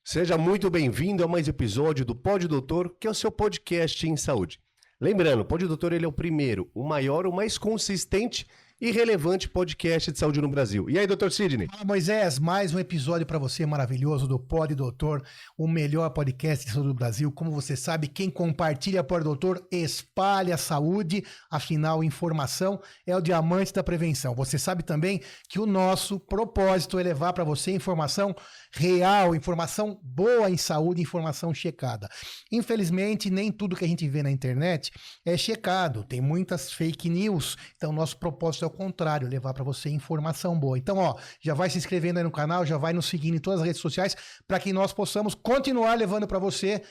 Seja muito bem-vindo a mais um episódio do Pod Doutor, que é o seu podcast em saúde. Lembrando, o Pod Doutor ele é o primeiro, o maior, o mais consistente e relevante podcast de saúde no Brasil. E aí, Dr. Sidney? Fala, Moisés, mais um episódio para você maravilhoso do Pod Doutor, o melhor podcast de saúde do Brasil. Como você sabe, quem compartilha Pod Doutor espalha a saúde, afinal, informação é o diamante da prevenção. Você sabe também que o nosso propósito é levar para você informação real, informação boa em saúde, informação checada. Infelizmente, nem tudo que a gente vê na internet é checado, tem muitas fake news, então nosso propósito é o contrário, levar para você informação boa. Então, já vai se inscrevendo aí no canal, já vai nos seguindo em todas as redes sociais, para que nós possamos continuar levando para você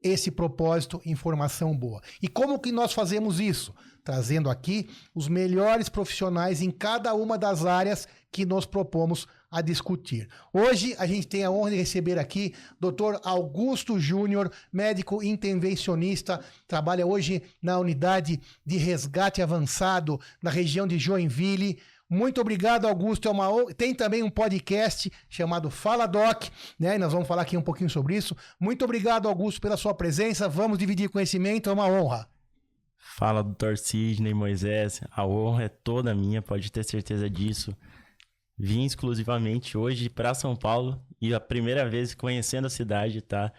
esse propósito, informação boa. E como que nós fazemos isso? Trazendo aqui os melhores profissionais em cada uma das áreas que nós propomos a discutir. Hoje a gente tem a honra de receber aqui Dr. Augusto Júnior, médico intervencionista, trabalha hoje na unidade de resgate avançado na região de Joinville. Muito obrigado, Augusto. Tem também um podcast chamado Fala Doc, né? E nós vamos falar aqui um pouquinho sobre isso. Muito obrigado, Augusto, pela sua presença. Vamos dividir conhecimento, é uma honra. Fala, Dr. Sidney, Moisés. A honra é toda minha, pode ter certeza disso. Vim exclusivamente hoje para São Paulo e a primeira vez conhecendo a cidade, tá?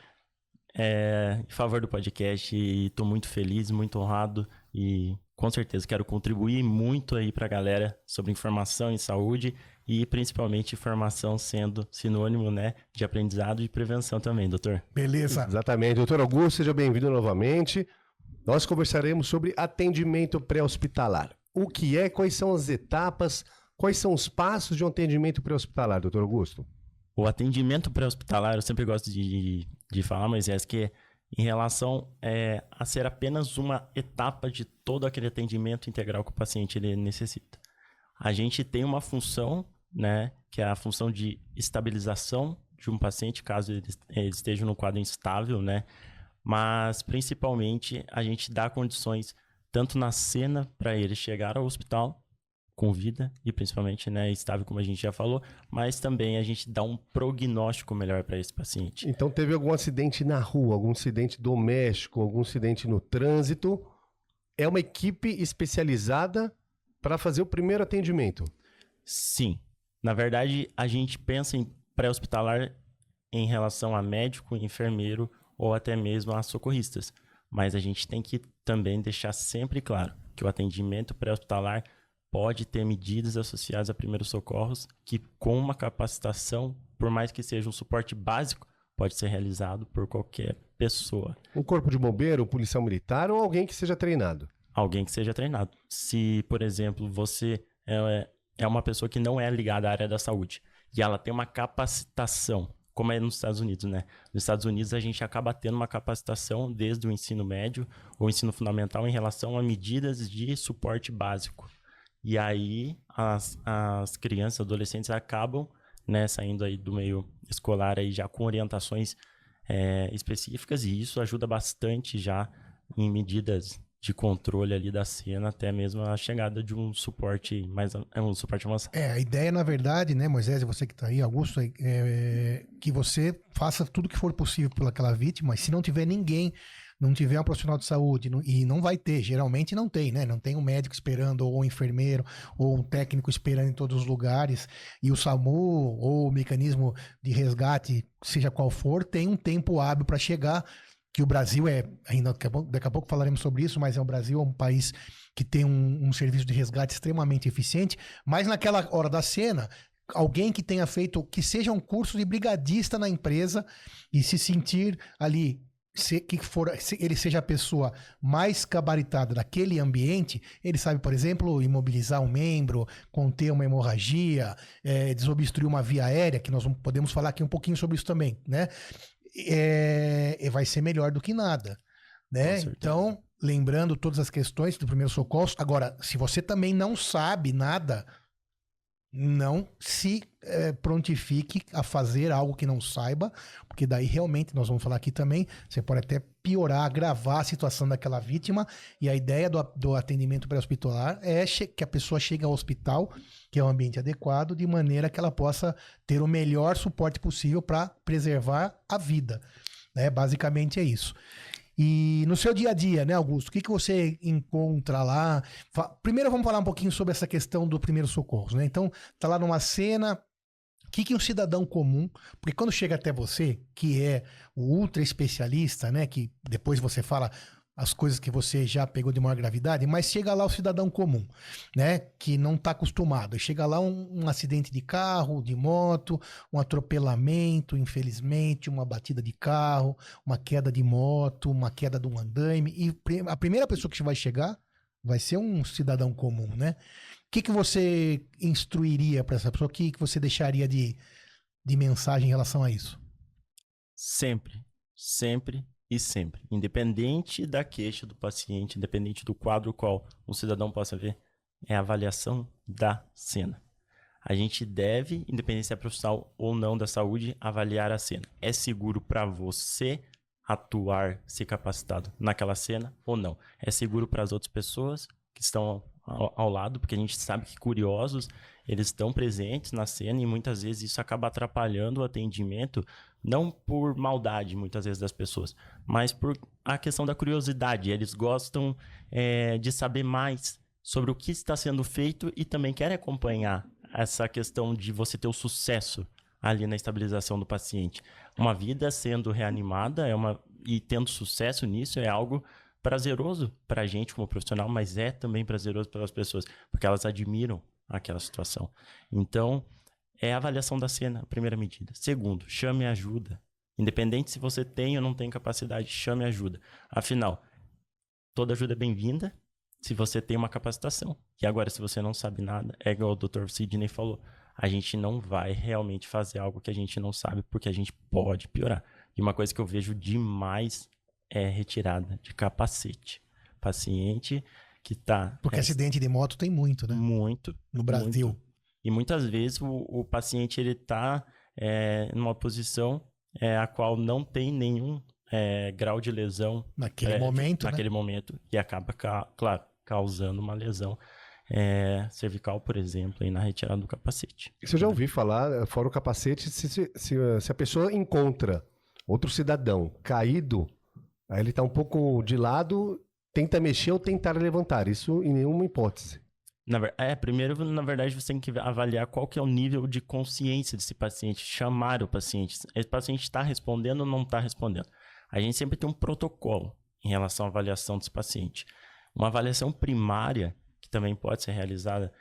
Em favor do podcast e tô muito feliz, muito honrado e com certeza quero contribuir muito aí pra galera sobre informação em saúde e principalmente informação sendo sinônimo, né, de aprendizado e prevenção também, doutor. Beleza. Exatamente. Doutor Augusto, seja bem-vindo novamente. Nós conversaremos sobre atendimento pré-hospitalar. O que é, quais são as etapas, quais são os passos de um atendimento pré-hospitalar, doutor Augusto? O atendimento pré-hospitalar, eu sempre gosto de falar, mas é que em relação a ser apenas uma etapa de todo aquele atendimento integral que o paciente ele necessita. A gente tem uma função, né, que é a função de estabilização de um paciente, caso ele esteja num quadro instável, né, mas principalmente a gente dá condições tanto na cena para ele chegar ao hospital com vida e principalmente, né, estável, como a gente já falou, mas também a gente dá um prognóstico melhor para esse paciente. Então teve algum acidente na rua, algum acidente doméstico, algum acidente no trânsito, é uma equipe especializada para fazer o primeiro atendimento? Sim. Na verdade, a gente pensa em pré-hospitalar em relação a médico, enfermeiro ou até mesmo a socorristas, mas a gente tem que também deixar sempre claro que o atendimento pré-hospitalar pode ter medidas associadas a primeiros socorros que, com uma capacitação, por mais que seja um suporte básico, pode ser realizado por qualquer pessoa. Um corpo de bombeiro, um policial militar ou alguém que seja treinado? Alguém que seja treinado. Se, por exemplo, você é uma pessoa que não é ligada à área da saúde e ela tem uma capacitação, como é nos Estados Unidos, né? Nos Estados Unidos a gente acaba tendo uma capacitação desde o ensino médio ou ensino fundamental em relação a medidas de suporte básico. E aí as crianças, adolescentes acabam, né, saindo aí do meio escolar aí já com orientações específicas e isso ajuda bastante já em medidas de controle ali da cena, até mesmo a chegada de um suporte avançado. A ideia, na verdade, né, Moisés, você que está aí, Augusto, que você faça tudo que for possível pelaquela vítima, e se não tiver ninguém, não tiver um profissional de saúde, e não vai ter, geralmente não tem, né? Não tem um médico esperando, ou um enfermeiro, ou um técnico esperando em todos os lugares, e o SAMU, ou o mecanismo de resgate, seja qual for, tem um tempo hábil para chegar, que o Brasil ainda daqui a pouco falaremos sobre isso, mas o Brasil é um país que tem um serviço de resgate extremamente eficiente, mas naquela hora da cena, alguém que tenha feito, que seja um curso de brigadista na empresa, e se sentir ali, se ele seja a pessoa mais gabaritada daquele ambiente, ele sabe, por exemplo, imobilizar um membro, conter uma hemorragia, desobstruir uma via aérea, que nós podemos falar aqui um pouquinho sobre isso também, né? Vai ser melhor do que nada, né? Então, lembrando todas as questões do primeiro socorro. Agora, se você também não sabe nada, não se prontifique a fazer algo que não saiba, porque daí realmente, nós vamos falar aqui também, você pode até piorar, agravar a situação daquela vítima, e a ideia do atendimento pré-hospitalar é que a pessoa chegue ao hospital, que é um ambiente adequado, de maneira que ela possa ter o melhor suporte possível para preservar a vida. Né? Basicamente é isso. E no seu dia a dia, né, Augusto, o que você encontra lá? Primeiro vamos falar um pouquinho sobre essa questão do primeiro socorro, né? Então, tá lá numa cena, o que um cidadão comum, porque quando chega até você, que é o ultra especialista, né, que depois você fala as coisas que você já pegou de maior gravidade, mas chega lá o cidadão comum, né, que não está acostumado. Chega lá um acidente de carro, de moto, um atropelamento, infelizmente, uma batida de carro, uma queda de moto, uma queda de um andaime, e a primeira pessoa que vai chegar vai ser um cidadão comum, né? O que você instruiria para essa pessoa? O que você deixaria de mensagem em relação a isso? Sempre e sempre. Independente da queixa do paciente, independente do quadro qual um cidadão possa ver, é a avaliação da cena. A gente deve, independente se é profissional ou não da saúde, avaliar a cena. É seguro para você atuar, ser capacitado naquela cena ou não? É seguro para as outras pessoas que estão ao lado, porque a gente sabe que curiosos, eles estão presentes na cena e muitas vezes isso acaba atrapalhando o atendimento, não por maldade, muitas vezes, das pessoas, mas por a questão da curiosidade. Eles gostam de saber mais sobre o que está sendo feito e também querem acompanhar essa questão de você ter o sucesso ali na estabilização do paciente. Uma vida sendo reanimada e tendo sucesso nisso é algo prazeroso para a gente como profissional, mas é também prazeroso para as pessoas, porque elas admiram aquela situação. Então, é a avaliação da cena, a primeira medida. Segundo, chame ajuda. Independente se você tem ou não tem capacidade, chame ajuda. Afinal, toda ajuda é bem-vinda se você tem uma capacitação. E agora, se você não sabe nada, é igual o Dr. Sidney falou, a gente não vai realmente fazer algo que a gente não sabe, porque a gente pode piorar. E uma coisa que eu vejo demais é retirada de capacete. Paciente que está... Porque acidente de moto tem muito, né? Muito. No Brasil. Muito. E muitas vezes o paciente está numa posição a qual não tem nenhum grau de lesão naquele momento, naquele momento, e acaba, claro, causando uma lesão cervical, por exemplo, aí na retirada do capacete. Isso eu já ouvi falar, fora o capacete, se a pessoa encontra outro cidadão caído, aí ele está um pouco de lado, tenta mexer ou tentar levantar. Isso em nenhuma hipótese. Primeiro, na verdade, você tem que avaliar qual que é o nível de consciência desse paciente, chamar o paciente. Esse paciente está respondendo ou não está respondendo? A gente sempre tem um protocolo em relação à avaliação desse paciente. Uma avaliação primária, que também pode ser realizada,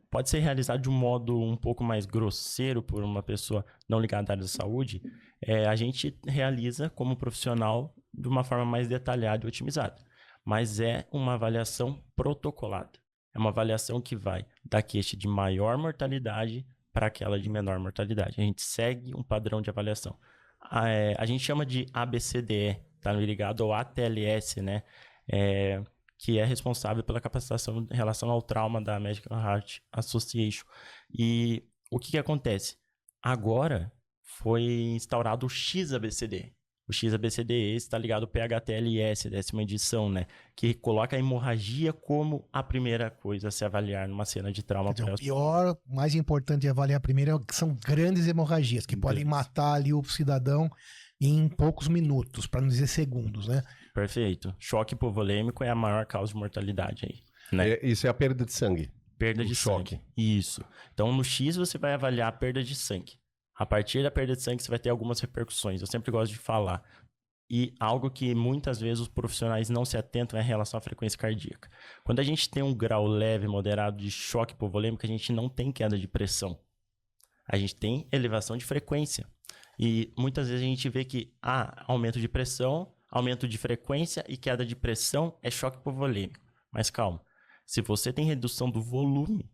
pode ser realizada de um modo um pouco mais grosseiro por uma pessoa não ligada à área da saúde. A gente realiza como profissional de uma forma mais detalhada e otimizada. Mas é uma avaliação protocolada. É uma avaliação que vai da queixa de maior mortalidade para aquela de menor mortalidade. A gente segue um padrão de avaliação. A gente chama de ABCDE, tá ligado ao ATLS, né? Que é responsável pela capacitação em relação ao trauma da American Heart Association. E o que acontece? Agora foi instaurado o XABCD. O XABCD está ligado ao PHTLS, 10ª edição, né? Que coloca a hemorragia como a primeira coisa a se avaliar numa cena de trauma. O pior, mais importante de avaliar primeiro são grandes hemorragias, que podem matar ali o cidadão em poucos minutos, para não dizer segundos, né? Perfeito. Choque hipovolêmico é a maior causa de mortalidade aí, né? Isso é a perda de sangue. Perda de choque. Isso. Então, no X você vai avaliar a perda de sangue. A partir da perda de sangue, você vai ter algumas repercussões. Eu sempre gosto de falar. E algo que muitas vezes os profissionais não se atentam é em relação à frequência cardíaca. Quando a gente tem um grau leve, moderado de choque hipovolêmico, a gente não tem queda de pressão. A gente tem elevação de frequência. E muitas vezes a gente vê que aumento de pressão, aumento de frequência e queda de pressão é choque hipovolêmico. Mas calma. Se você tem redução do volume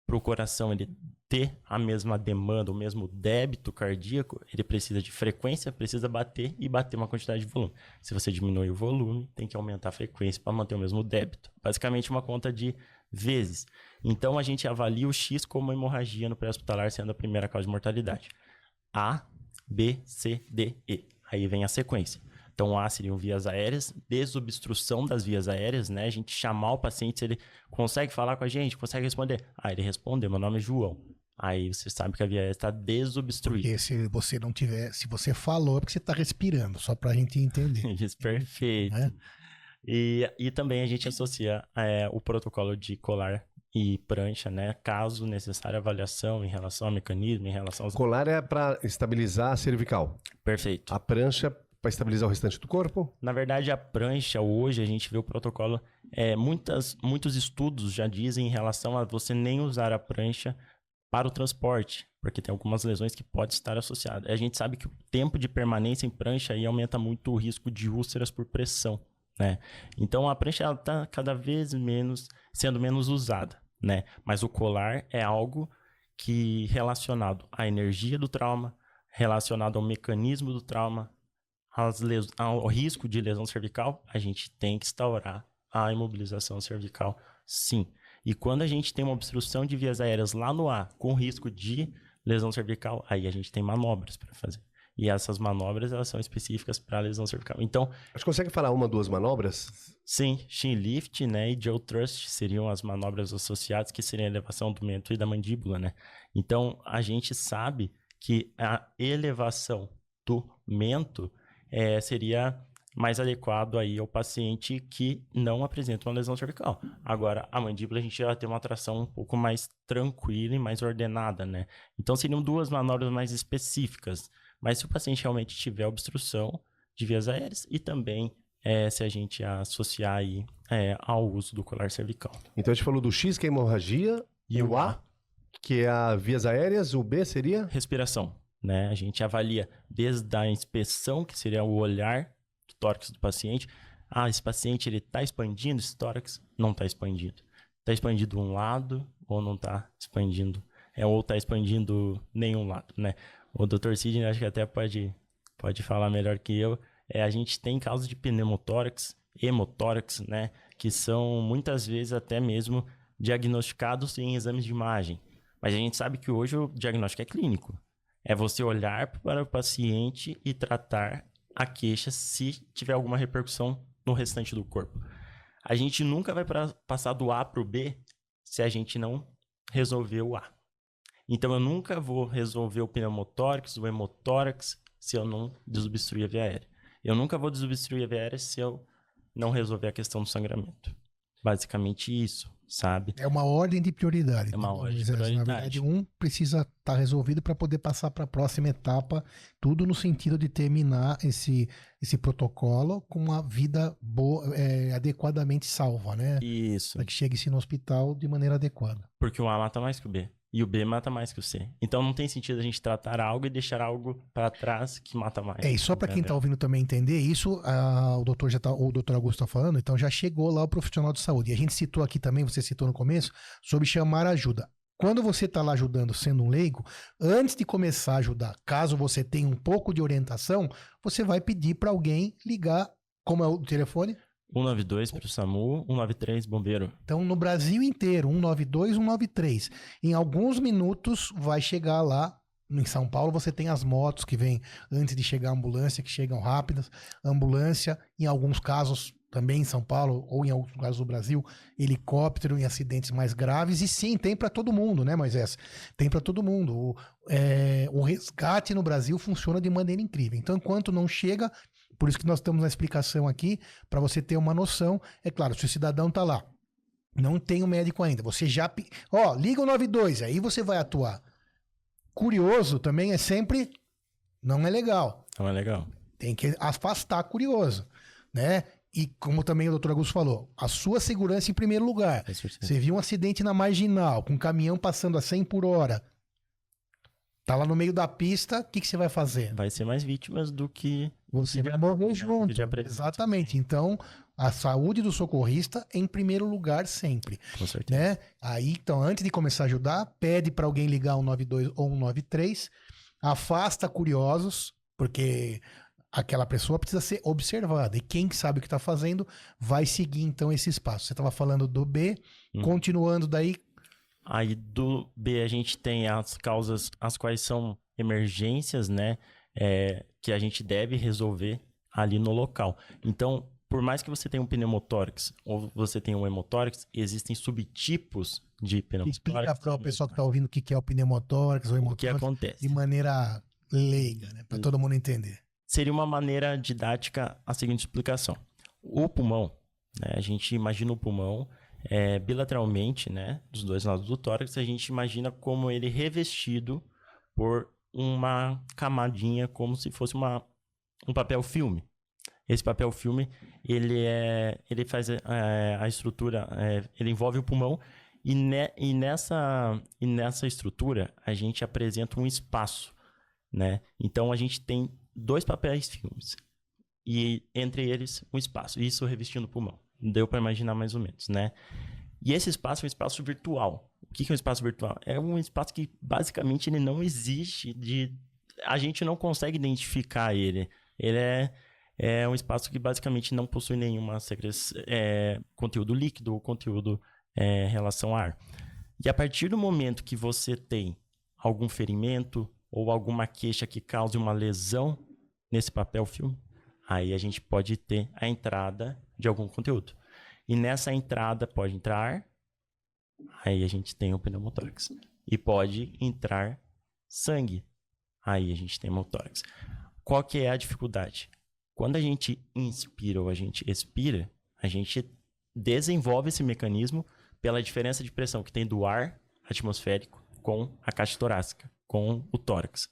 para o coração ele ter a mesma demanda, o mesmo débito cardíaco, ele precisa de frequência, precisa bater e bater uma quantidade de volume. Se você diminui o volume, tem que aumentar a frequência para manter o mesmo débito. Basicamente uma conta de vezes. Então, a gente avalia o X como hemorragia no pré-hospitalar, sendo a primeira causa de mortalidade. A, B, C, D, E. Aí vem a sequência. Então, A seriam vias aéreas, desobstrução das vias aéreas, né? A gente chamar o paciente, se ele consegue falar com a gente, consegue responder. Aí ele respondeu, meu nome é João. Aí você sabe que a via aérea está desobstruída. Porque se você não tiver, se você falou, é porque você está respirando, só para a gente entender. Isso, perfeito. É. E também a gente associa o protocolo de colar e prancha, né? Caso necessária avaliação em relação ao mecanismo, em relação aos... Colar é para estabilizar a cervical. Perfeito. A prancha para estabilizar o restante do corpo. Na verdade, a prancha, hoje, a gente vê o protocolo... muitos estudos já dizem em relação a você nem usar a prancha para o transporte, porque tem algumas lesões que podem estar associadas. A gente sabe que o tempo de permanência em prancha aí aumenta muito o risco de úlceras por pressão, né? Então, a prancha está cada vez sendo menos usada, né? Mas o colar é algo que relacionado à energia do trauma, relacionado ao mecanismo do trauma, ao risco de lesão cervical, a gente tem que instaurar a imobilização cervical, sim. E quando a gente tem uma obstrução de vias aéreas lá no A, com risco de lesão cervical, aí a gente tem manobras para fazer. E essas manobras, elas são específicas para lesão cervical. Então... Acho que consegue falar uma, duas manobras? Sim, chin lift, né, e jaw thrust seriam as manobras associadas, que seriam a elevação do mento e da mandíbula, né? Então, a gente sabe que a elevação do mento seria mais adequado aí ao paciente que não apresenta uma lesão cervical. Agora, a mandíbula a gente já tem uma tração um pouco mais tranquila e mais ordenada, né? Então, seriam duas manobras mais específicas. Mas se o paciente realmente tiver obstrução de vias aéreas e também se a gente associar aí ao uso do colar cervical. Então, a gente falou do X, que é hemorragia, e o A, que é as vias aéreas, o B seria? Respiração, né? A gente avalia desde a inspeção, que seria o olhar do tórax do paciente. Esse paciente ele está expandindo esse tórax? Não está expandindo. Está expandindo um lado ou não está expandindo? Ou está expandindo nenhum lado, né? O Dr. Sidney acho que até pode falar melhor que eu. A gente tem casos de pneumotórax, hemotórax, né? Que são muitas vezes até mesmo diagnosticados em exames de imagem. Mas a gente sabe que hoje o diagnóstico é clínico. É você olhar para o paciente e tratar a queixa se tiver alguma repercussão no restante do corpo. A gente nunca vai passar do A para o B se a gente não resolver o A. Então, eu nunca vou resolver o pneumotórax, o hemotórax, se eu não desobstruir a via aérea. Eu nunca vou desobstruir a via aérea se eu não resolver a questão do sangramento. Basicamente isso, sabe? É uma ordem de prioridade. É uma então, ordem de prioridade. Na verdade, um precisa estar resolvido para poder passar para a próxima etapa, tudo no sentido de terminar esse protocolo com uma vida boa, adequadamente salva, né? Isso. Para que chegue-se no hospital de maneira adequada. Porque o A mata mais que o B. E o B mata mais que o C. Então não tem sentido a gente tratar algo e deixar algo para trás que mata mais. E só para quem está ouvindo também entender isso, o doutor Augusto está falando, então já chegou lá o profissional de saúde. E a gente citou aqui também, você citou no começo, sobre chamar ajuda. Quando você está lá ajudando sendo um leigo, antes de começar a ajudar, caso você tenha um pouco de orientação, você vai pedir para alguém ligar, como é o telefone? 192 para o SAMU, 193 bombeiro. Então, no Brasil inteiro, 192, 193. Em alguns minutos vai chegar lá. Em São Paulo você tem as motos que vêm antes de chegar a ambulância, que chegam rápidas. Ambulância, em alguns casos também em São Paulo, ou em alguns casos do Brasil, helicóptero em acidentes mais graves. E sim, tem para todo mundo, né, Moisés? Tem para todo mundo. O resgate no Brasil funciona de maneira incrível. Então, enquanto não chega... Por isso que nós estamos na explicação aqui, para você ter uma noção. É claro, se o cidadão está lá, não tem o médico ainda, você já... liga o 92, aí você vai atuar. Curioso também é sempre... Não é legal. Não é legal. Tem que afastar curioso, né? E como também o doutor Augusto falou, a sua segurança em primeiro lugar. Você viu um acidente na Marginal, com um caminhão passando a 100 por hora... Tá lá no meio da pista, o que você vai fazer? Vai ser mais vítimas do que... Você vai morrer junto. Exatamente. Então, a saúde do socorrista em primeiro lugar sempre. Com certeza. Né? Aí, então, antes de começar a ajudar, pede para alguém ligar 192 ou 193, afasta curiosos, porque aquela pessoa precisa ser observada. E quem sabe o que está fazendo vai seguir, então, esse espaço. Você estava falando do B, continuando daí. Aí do B a gente tem as causas, as quais são emergências, né? Que a gente deve resolver ali no local. Então, por mais que você tenha um pneumotórax ou você tenha um hemotórax, existem subtipos de pneumotórax. Explica para o pessoal que está ouvindo o que é o pneumotórax ou O que hemotórax acontece? de maneira leiga, né? Para todo mundo entender. Seria uma maneira didática a seguinte explicação. O pulmão, né, a gente imagina o pulmão bilateralmente, né, dos dois lados do tórax, a gente imagina como ele revestido por uma camadinha, como se fosse um papel filme. Esse papel filme, ele faz a estrutura, ele envolve o pulmão e nessa estrutura a gente apresenta um espaço, né? Então a gente tem 2 papéis filmes e entre eles um espaço, isso revestindo o pulmão. Deu para imaginar mais ou menos, né? E esse espaço é um espaço virtual. O que é um espaço virtual? É um espaço que basicamente ele não existe, a gente não consegue identificar ele. Ele é um espaço que basicamente não possui nenhuma conteúdo líquido ou conteúdo relação a ar. E a partir do momento que você tem algum ferimento ou alguma queixa que cause uma lesão nesse papel filme, aí a gente pode ter a entrada de algum conteúdo. E nessa entrada pode entrar ar, aí a gente tem o pneumotórax. E pode entrar sangue, aí a gente tem hemotórax. Qual que é a dificuldade? Quando a gente inspira ou a gente expira, a gente desenvolve esse mecanismo pela diferença de pressão que tem do ar atmosférico com a caixa torácica, com o tórax.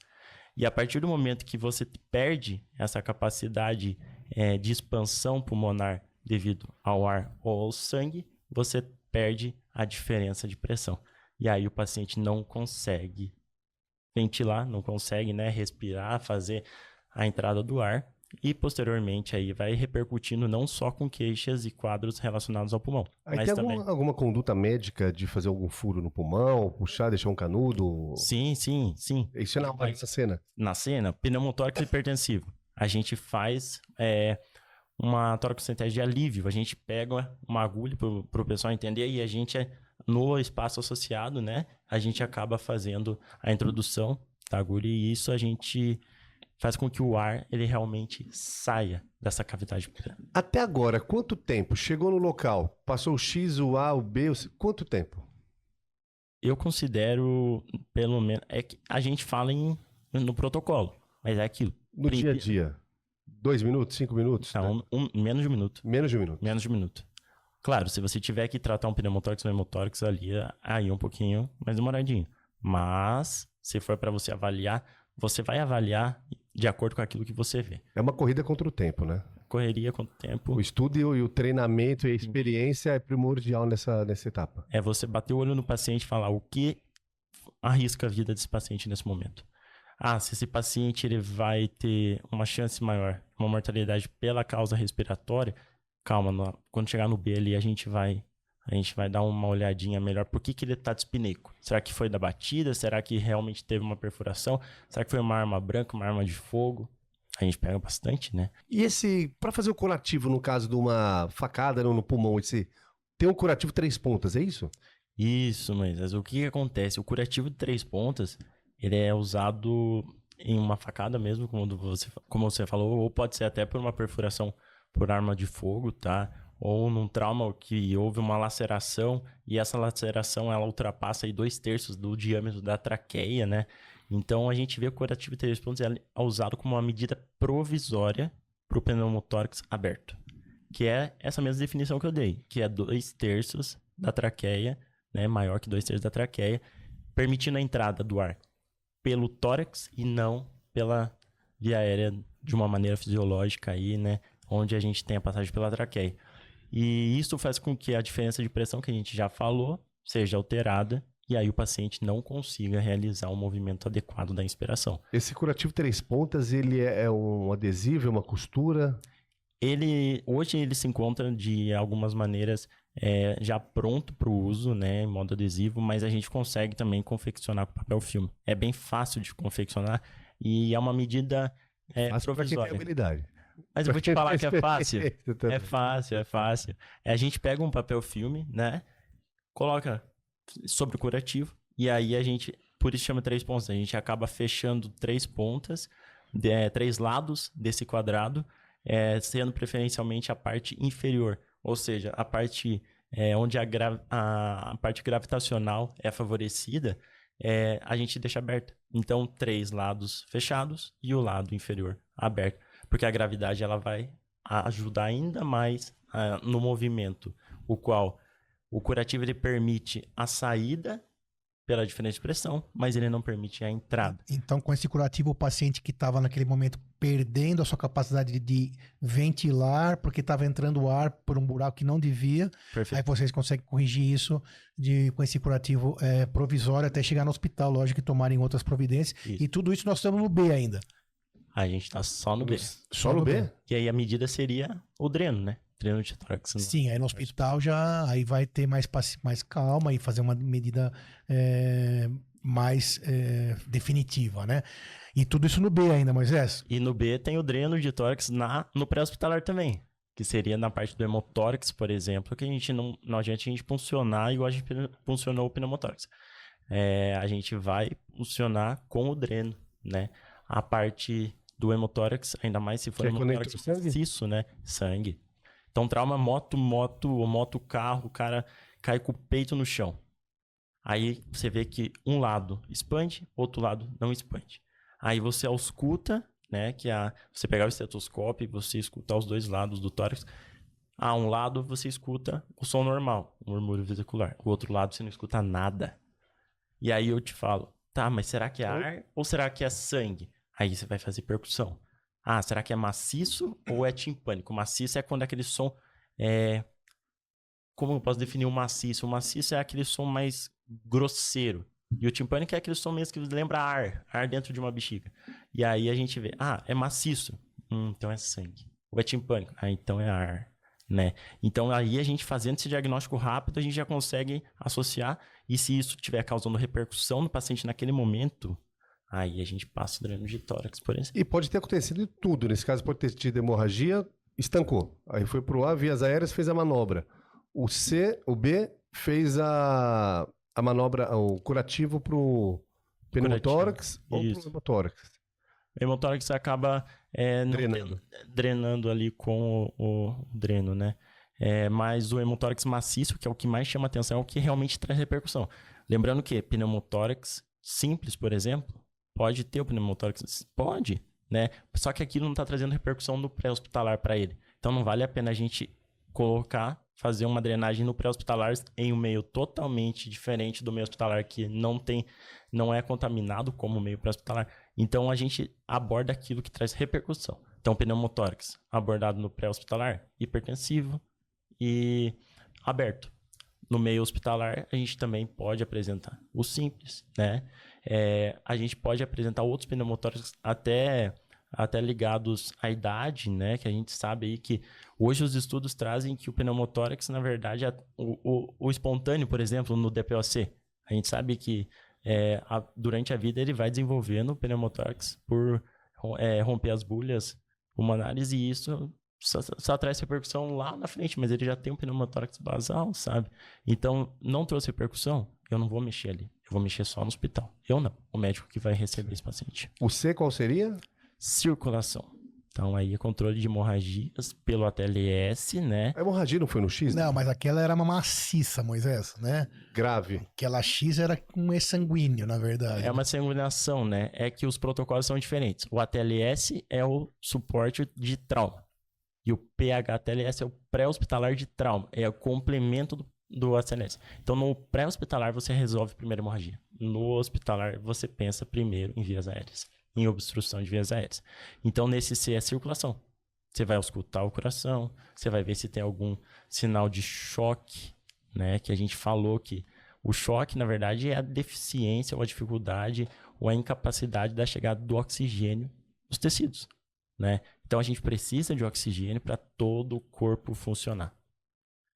E a partir do momento que você perde essa capacidade de expansão pulmonar devido ao ar ou ao sangue, você perde a diferença de pressão. E aí o paciente não consegue ventilar, não consegue, né, respirar, fazer a entrada do ar e posteriormente aí vai repercutindo não só com queixas e quadros relacionados ao pulmão. Aí mas tem também... alguma conduta médica de fazer algum furo no pulmão, puxar, deixar um canudo? Sim. Isso é na cena? Na cena, pneumotórax hipertensivo. A gente faz uma toracocentese de alívio. A gente pega uma agulha para o pessoal entender e a gente, no espaço associado, né, a gente acaba fazendo a introdução da agulha e isso a gente faz com que o ar ele realmente saia dessa cavidade. Até agora, quanto tempo? Chegou no local, passou o X, o A, o B, quanto tempo? Eu considero, pelo menos, que a gente fala no protocolo, mas é aquilo. No dia a dia? 2 minutos, 5 minutos? Não, menos de um minuto. Menos de um minuto. Menos de um minuto. Claro, se você tiver que tratar um pneumotórax ou hemotórax ali, aí um pouquinho mais demoradinho. Mas, se for para você avaliar, você vai avaliar de acordo com aquilo que você vê. É uma corrida contra o tempo, né? Correria contra o tempo. O estudo e o treinamento e a experiência é primordial nessa etapa. É você bater o olho no paciente e falar o que arrisca a vida desse paciente nesse momento. Se esse paciente ele vai ter uma chance maior, uma mortalidade pela causa respiratória, calma, quando chegar no B ali a gente vai dar uma olhadinha melhor. Por que ele está dispineico? Será que foi da batida? Será que realmente teve uma perfuração? Será que foi uma arma branca, uma arma de fogo? A gente pega bastante, né? E para fazer o curativo, no caso de uma facada no pulmão, tem um curativo 3 pontas, é isso? Isso, mas o que acontece? O curativo de 3 pontas, ele é usado em uma facada mesmo, como você falou, ou pode ser até por uma perfuração por arma de fogo, tá? Ou num trauma que houve uma laceração e essa laceração ela ultrapassa aí 2/3 do diâmetro da traqueia, né? Então a gente vê que o curativo de 3 pontos é usado como uma medida provisória para o pneumotórax aberto, que é essa mesma definição que eu dei, que é 2/3 da traqueia, né? Maior que 2/3 da traqueia, permitindo a entrada do ar pelo tórax e não pela via aérea de uma maneira fisiológica aí, né? Onde a gente tem a passagem pela traqueia. E isso faz com que a diferença de pressão que a gente já falou seja alterada e aí o paciente não consiga realizar o movimento adequado da inspiração. Esse curativo 3 pontas, ele é um adesivo, é uma costura? Hoje ele se encontra de algumas maneiras já pronto para o uso, né, em modo adesivo, mas a gente consegue também confeccionar com papel filme. É bem fácil de confeccionar e é uma medida é Fácil pra quem tem provisória. habilidade. Mas eu vou te falar que é fácil. também. É fácil, é fácil. A gente pega um papel filme, né? Coloca sobre o curativo. E aí a gente, por isso chama 3 pontos. A gente acaba fechando 3 pontas, 3 lados desse quadrado, sendo preferencialmente a parte inferior. Ou seja, a parte onde a parte gravitacional é favorecida, a gente deixa aberta. Então, 3 lados fechados e o lado inferior aberto. Porque a gravidade ela vai ajudar ainda mais no movimento, o qual o curativo ele permite a saída pela diferença de pressão, mas ele não permite a entrada. Então, com esse curativo, o paciente que estava naquele momento perdendo a sua capacidade de ventilar, porque estava entrando ar por um buraco que não devia, Perfeito. aí vocês conseguem corrigir isso com esse curativo provisório até chegar no hospital, lógico, e tomarem outras providências. Isso. E tudo isso nós estamos no B ainda. A gente tá só no B. Só no B? E aí a medida seria o dreno, né? Dreno de tórax. Sim, aí no hospital já aí vai ter mais calma e fazer uma medida mais definitiva, né? E tudo isso no B ainda, Moisés? E no B tem o dreno de tórax no pré-hospitalar também, que seria na parte do hemotórax, por exemplo, que a gente não adianta a gente funcionar igual a gente funcionou o pneumotórax. A gente vai funcionar com o dreno, né? A parte do hemotórax, ainda mais se for hemotórax maciço, né? Sangue. Então, trauma moto, carro, o cara cai com o peito no chão. Aí você vê que um lado expande, outro lado não expande. Aí você ausculta, né? Que você pegar o estetoscópio e você escutar os 2 lados do tórax. Um lado você escuta o som normal, o murmúrio vesicular. O outro lado você não escuta nada. E aí eu te falo, tá, mas será que é ar ou será que é sangue? Aí você vai fazer percussão. Será que é maciço ou é timpânico? O maciço é quando aquele som Como eu posso definir o maciço? O maciço é aquele som mais grosseiro. E o timpânico é aquele som mesmo que lembra ar dentro de uma bexiga. E aí a gente vê, é maciço. Então é sangue. Ou é timpânico? Então é ar, né? Então aí a gente fazendo esse diagnóstico rápido, a gente já consegue associar. E se isso estiver causando repercussão no paciente naquele momento, aí a gente passa o dreno de tórax, por exemplo. E pode ter acontecido tudo. Nesse caso, pode ter tido hemorragia, estancou. Aí foi pro A, vias aéreas, fez a manobra. O B fez a manobra, o curativo pro pneumotórax ou pro hemotórax. O hemotórax acaba drenando ali com o dreno, né? Mas o hemotórax maciço, que é o que mais chama atenção, é o que realmente traz repercussão. Lembrando que pneumotórax simples, por exemplo, pode ter o pneumotórax? Pode, né? Só que aquilo não está trazendo repercussão no pré-hospitalar para ele. Então não vale a pena a gente fazer uma drenagem no pré-hospitalar em um meio totalmente diferente do meio hospitalar, que não é contaminado como o meio pré-hospitalar. Então a gente aborda aquilo que traz repercussão. Então pneumotórax abordado no pré-hospitalar, hipertensivo e aberto. No meio hospitalar, a gente também pode apresentar o simples, né? A gente pode apresentar outros pneumotórax até ligados à idade, né? Que a gente sabe aí que hoje os estudos trazem que o pneumotórax, na verdade, o espontâneo, por exemplo, no DPOC, a gente sabe que durante a vida ele vai desenvolvendo o pneumotórax por romper as bolhas pulmonares, e isso só traz repercussão lá na frente, mas ele já tem um pneumotórax basal, sabe? Então, não trouxe repercussão, eu não vou mexer ali. Eu vou mexer só no hospital. Eu não, o médico que vai receber esse paciente. O C qual seria? Circulação. Então, aí é controle de hemorragias pelo ATLS, né? A hemorragia não foi no X? Não, mas aquela era uma maciça, Moisés, né? Grave. Aquela X era um sanguíneo, na verdade. É uma sanguinação, né? É que os protocolos são diferentes. O ATLS é o suporte de trauma. E o PH-ATLS é o pré-hospitalar de trauma. É o complemento do ATLS. Então, no pré-hospitalar, você resolve primeiro a hemorragia. No hospitalar, você pensa primeiro em vias aéreas, em obstrução de vias aéreas. Então, nesse C é circulação. Você vai auscultar o coração, você vai ver se tem algum sinal de choque, né? Que a gente falou que o choque, na verdade, é a deficiência ou a dificuldade ou a incapacidade da chegada do oxigênio nos tecidos, né? Então, a gente precisa de oxigênio para todo o corpo funcionar.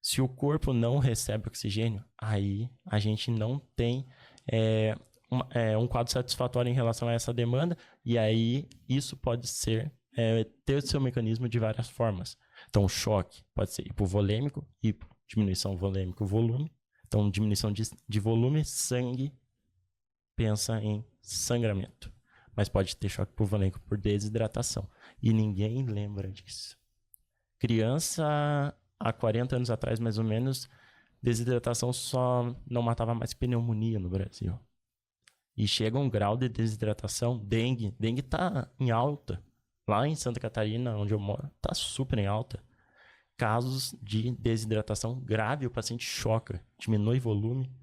Se o corpo não recebe oxigênio, aí a gente não tem um quadro satisfatório em relação a essa demanda, e aí isso pode ser ter o seu mecanismo de várias formas. Então, o choque pode ser hipovolêmico, diminuição volêmico-volume. Então, diminuição de volume, sangue, pensa em sangramento. Mas pode ter choque hipovolêmico por desidratação. E ninguém lembra disso. Criança, há 40 anos atrás, mais ou menos, desidratação só não matava mais pneumonia no Brasil. E chega um grau de desidratação, dengue. Dengue tá em alta. Lá em Santa Catarina, onde eu moro, tá super em alta. Casos de desidratação grave, o paciente choca, diminui volume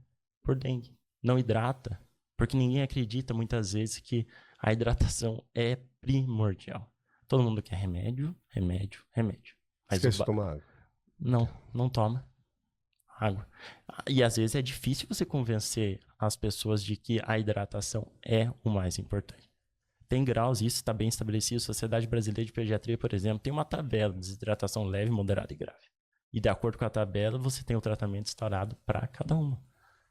por dengue. Não hidrata, porque ninguém acredita muitas vezes que a hidratação é primordial. Todo mundo quer remédio. Mas Esquece de tomar água. Não toma água. E às vezes é difícil você convencer as pessoas de que a hidratação é o mais importante. Tem graus, isso está bem estabelecido. A Sociedade Brasileira de Pediatria, por exemplo, tem uma tabela de desidratação leve, moderada e grave. E de acordo com a tabela, você tem o tratamento instaurado para cada uma.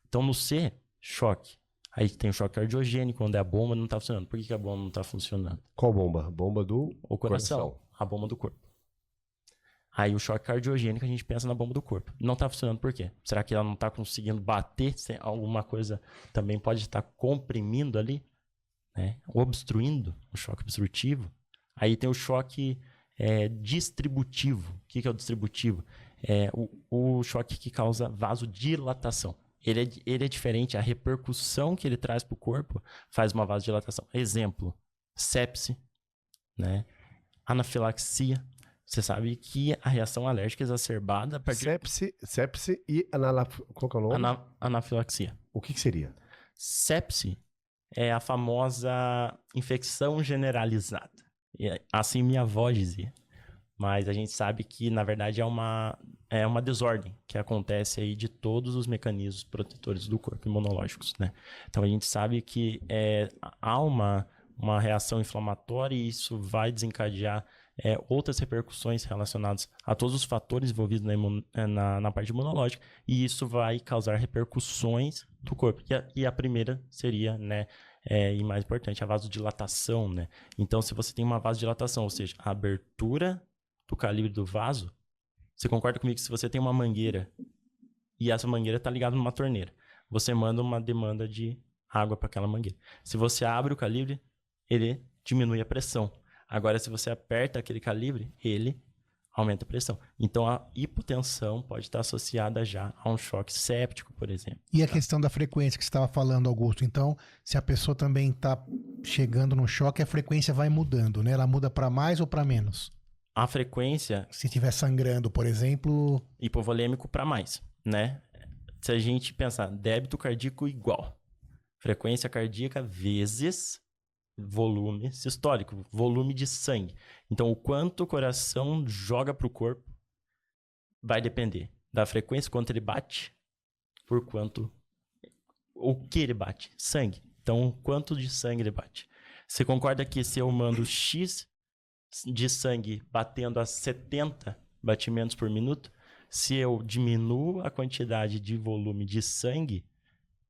Então, no C, choque. Aí tem o choque cardiogênico, onde a bomba não está funcionando. Por que a bomba não está funcionando? Qual bomba? Bomba do coração. A bomba do corpo. Aí o choque cardiogênico, a gente pensa na bomba do corpo. Não está funcionando por quê? Será que ela não está conseguindo bater? Alguma coisa também pode estar comprimindo ali? Né? Obstruindo, o choque obstrutivo. Aí tem o choque distributivo. O que é o distributivo? É o choque que causa vasodilatação. Ele é diferente, a repercussão que ele traz para o corpo faz uma vasodilatação. Exemplo, sepse, né? Anafilaxia. Você sabe que a reação alérgica exacerbada... Sepse e qual que é o nome? Anafilaxia. O que seria? Sepse é a famosa infecção generalizada. Assim minha avó dizia. Mas a gente sabe que, na verdade, é uma desordem que acontece aí de todos os mecanismos protetores do corpo, imunológicos, né? Então, a gente sabe que há uma reação inflamatória e isso vai desencadear outras repercussões relacionadas a todos os fatores envolvidos na parte imunológica, e isso vai causar repercussões do corpo. E a primeira seria, né, e mais importante, a vasodilatação, né? Então, se você tem uma vasodilatação, ou seja, a abertura do calibre do vaso, você concorda comigo que se você tem uma mangueira e essa mangueira está ligada numa torneira, você manda uma demanda de água para aquela mangueira. Se você abre o calibre, ele diminui a pressão. Agora, se você aperta aquele calibre, ele aumenta a pressão. Então, a hipotensão pode estar associada já a um choque séptico, por exemplo. E a questão da frequência que você estava falando, Augusto. Então, se a pessoa também está chegando no choque, a frequência vai mudando, né? Ela muda para mais ou para menos? A frequência... Se estiver sangrando, por exemplo... Hipovolêmico para mais, né? Se a gente pensar débito cardíaco igual, frequência cardíaca vezes... volume sistólico, volume de sangue. Então, o quanto o coração joga para o corpo vai depender da frequência, quanto ele bate, por quanto... O que ele bate? Sangue. Então, quanto de sangue ele bate? Você concorda que se eu mando X de sangue batendo a 70 batimentos por minuto, se eu diminuo a quantidade de volume de sangue,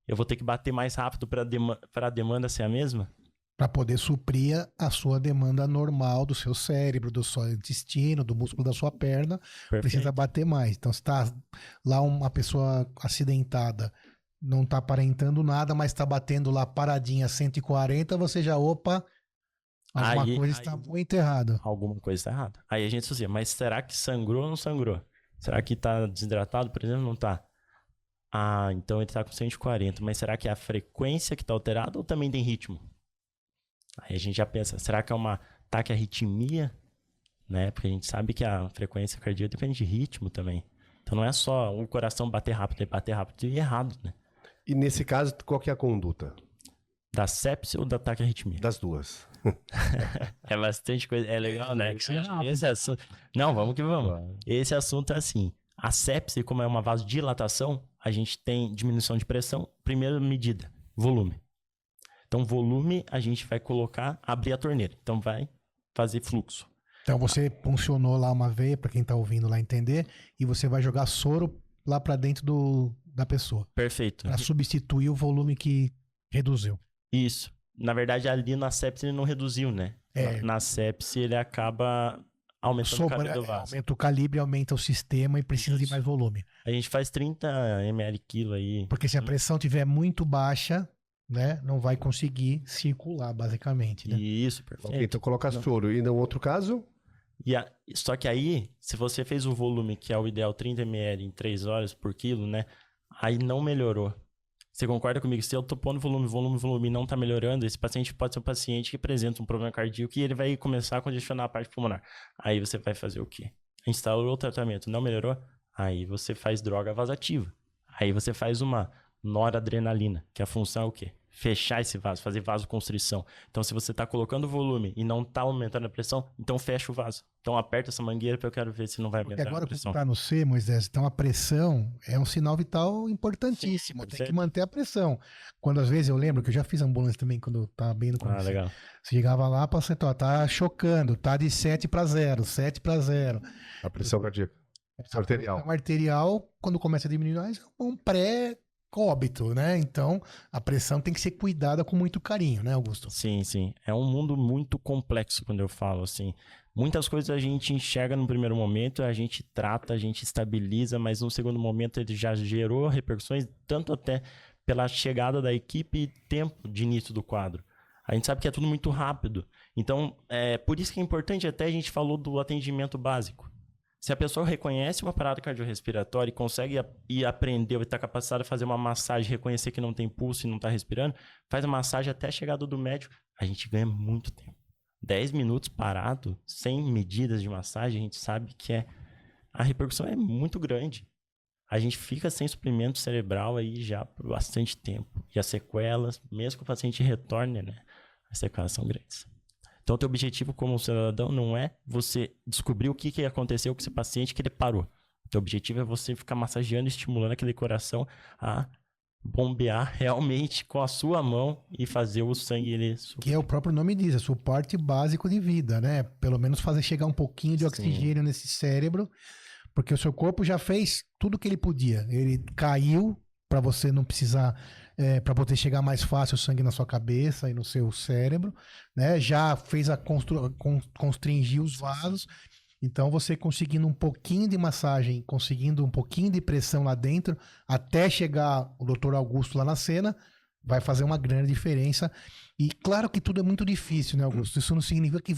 eu vou ter que bater mais rápido para a demanda ser a mesma? Para poder suprir a sua demanda normal do seu cérebro, do seu intestino, do músculo da sua perna. Perfeito. Precisa bater mais. Então, se está lá uma pessoa acidentada, não está aparentando nada, mas está batendo lá paradinha 140, você já, alguma coisa está muito errada. Alguma coisa está errada. Aí a gente associa, mas será que sangrou ou não sangrou? Será que está desidratado, por exemplo? Não está. Então ele está com 140, mas será que é a frequência que está alterada ou também tem ritmo? Aí a gente já pensa, será que é uma taquiarritmia? Né? Porque a gente sabe que a frequência cardíaca depende de ritmo também. Então não é só o coração bater rápido e errado, né? E nesse caso, qual que é a conduta? Da sepse ou da taquiarritmia? Das duas. É bastante coisa, é legal, né? Esse assunto... Não, vamos que vamos. Esse assunto é assim, a sepse, como é uma vasodilatação, a gente tem diminuição de pressão, primeira medida, volume. Então, volume, a gente vai abrir a torneira. Então, vai fazer fluxo. Então, você puncionou lá uma veia, para quem tá ouvindo lá entender, e você vai jogar soro lá para dentro da pessoa. Perfeito. Para substituir o volume que Reduziu. Isso. Na verdade, ali na sepse ele não reduziu, né? É. Na sepse ele acaba aumentando o calibre do vaso. Aumenta o calibre, aumenta o sistema e precisa de Isso. mais volume. A gente faz 30 ml quilo aí. Porque se a pressão estiver muito baixa, né, não vai conseguir circular, basicamente, né? Isso, Ok, perfeito. então coloca soro. E no outro caso? Só que aí, se você fez o volume, que é o ideal 30 ml em 3 horas por quilo, né? Aí não melhorou. Você concorda comigo? Se eu tô pondo volume e não tá melhorando, esse paciente pode ser um paciente que apresenta um problema cardíaco e ele vai começar a congestionar a parte pulmonar. Aí você vai fazer o quê? Instalou o tratamento, não melhorou? Aí você faz droga vasativa. Aí você faz uma noradrenalina, que a função é o quê? Fechar esse vaso, fazer vasoconstrição. Então, se você está colocando volume e não está aumentando a pressão, então fecha o vaso. Então, aperta essa mangueira para eu quero ver se não vai Porque aumentar agora a que pressão. está no C, Moisés, então a pressão é um sinal vital importantíssimo. Sim, Tem que perfeito. manter a pressão. Quando às vezes eu lembro que eu já fiz ambulância também quando eu estava bem no começo. Legal. Você chegava lá, paciente, ó, tá chocando, tá de 7 para 0, 7 para 0. A pressão cardíaca. Pressão arterial. A pressão arterial, quando começa a diminuir, é um pré-óbito, né? Então, a pressão tem que ser cuidada com muito carinho, né, Augusto? Sim, sim. É um mundo muito complexo quando eu falo assim. Muitas coisas a gente enxerga no primeiro momento, a gente trata, a gente estabiliza, mas no segundo momento ele já gerou repercussões, tanto até pela chegada da equipe e tempo de início do quadro. A gente sabe que é tudo muito rápido. Então, por isso que é importante, até a gente falou do atendimento básico. Se a pessoa reconhece uma parada cardiorrespiratória e consegue e aprendeu e está capacitada a fazer uma massagem, reconhecer que não tem pulso e não está respirando, faz a massagem até a chegada do médico, a gente ganha muito tempo. 10 minutos parado, sem medidas de massagem, a gente sabe que a repercussão é muito grande. A gente fica sem suprimento cerebral aí já por bastante tempo. E as sequelas, mesmo que o paciente retorne, né, as sequelas são grandes. Então, o teu objetivo como cidadão não é você descobrir o que aconteceu com esse paciente que ele parou. O teu objetivo é você ficar massageando, estimulando aquele coração a bombear realmente com a sua mão e fazer o sangue ele subir. Que é o próprio nome diz, é suporte básico de vida, né? Pelo menos fazer chegar um pouquinho de oxigênio nesse cérebro, porque o seu corpo já fez tudo o que ele podia. Ele caiu para você não precisar, para poder chegar mais fácil o sangue na sua cabeça e no seu cérebro, né? Já fez constringir os vasos. Então, você conseguindo um pouquinho de massagem, conseguindo um pouquinho de pressão lá dentro, até chegar o Dr. Augusto lá na cena, vai fazer uma grande diferença. E claro que tudo é muito difícil, né, Augusto? Isso não significa que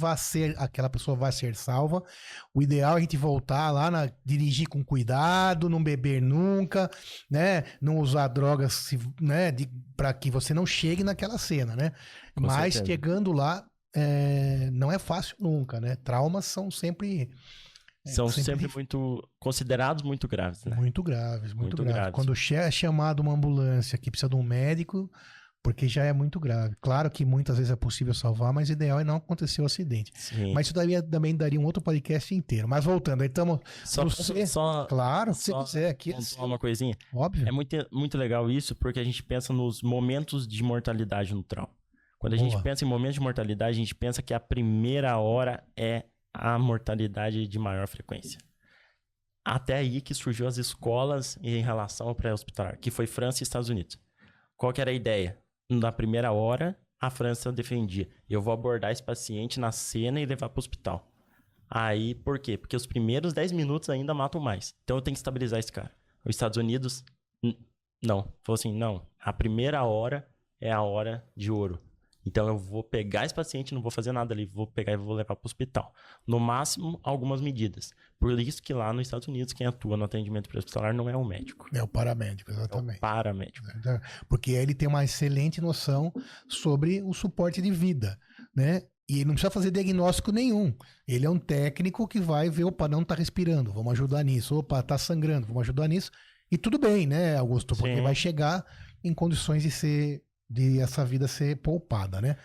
aquela pessoa vai ser salva. O ideal é a gente voltar lá, dirigir com cuidado, não beber nunca, né? Não usar drogas, né? Para que você não chegue naquela cena, né? Mas certeza. chegando lá, não é fácil nunca, né? Traumas são sempre... São sempre considerados muito graves, né? Muito graves, muito graves. graves. Quando é chamado uma ambulância que precisa de um médico, porque já é muito grave. Claro que muitas vezes é possível salvar, mas o ideal é não acontecer o acidente. Sim. Mas isso também daria um outro podcast inteiro. Mas voltando, aí estamos... Claro, se você quiser aqui. Só uma coisinha. Óbvio. É muito legal isso, porque a gente pensa nos momentos de mortalidade no trauma. Quando a gente pensa em momentos de mortalidade, a gente pensa que a primeira hora é a mortalidade de maior frequência. Até aí que surgiu as escolas em relação ao pré-hospitalar, que foi França e Estados Unidos. Qual que era a ideia? Na primeira hora, a França defendia: eu vou abordar esse paciente na cena e levar para o hospital. Aí, por quê? Porque os primeiros 10 minutos ainda matam mais. Então eu tenho que estabilizar esse cara. Os Estados Unidos, não. Falou assim, não. A primeira hora é a hora de ouro. Então eu vou pegar esse paciente, não vou fazer nada ali, vou pegar e vou levar para o hospital. No máximo, algumas medidas. Por isso que lá nos Estados Unidos, quem atua no atendimento pré-hospitalar não é o médico. É o paramédico, exatamente. É o paramédico. Porque ele tem uma excelente noção sobre o suporte de vida, né? E ele não precisa fazer diagnóstico nenhum. Ele é um técnico que vai ver, opa, não tá respirando, vamos ajudar nisso. Opa, tá sangrando, vamos ajudar nisso. E tudo bem, né, Augusto? Porque vai chegar em condições de essa vida ser poupada, né?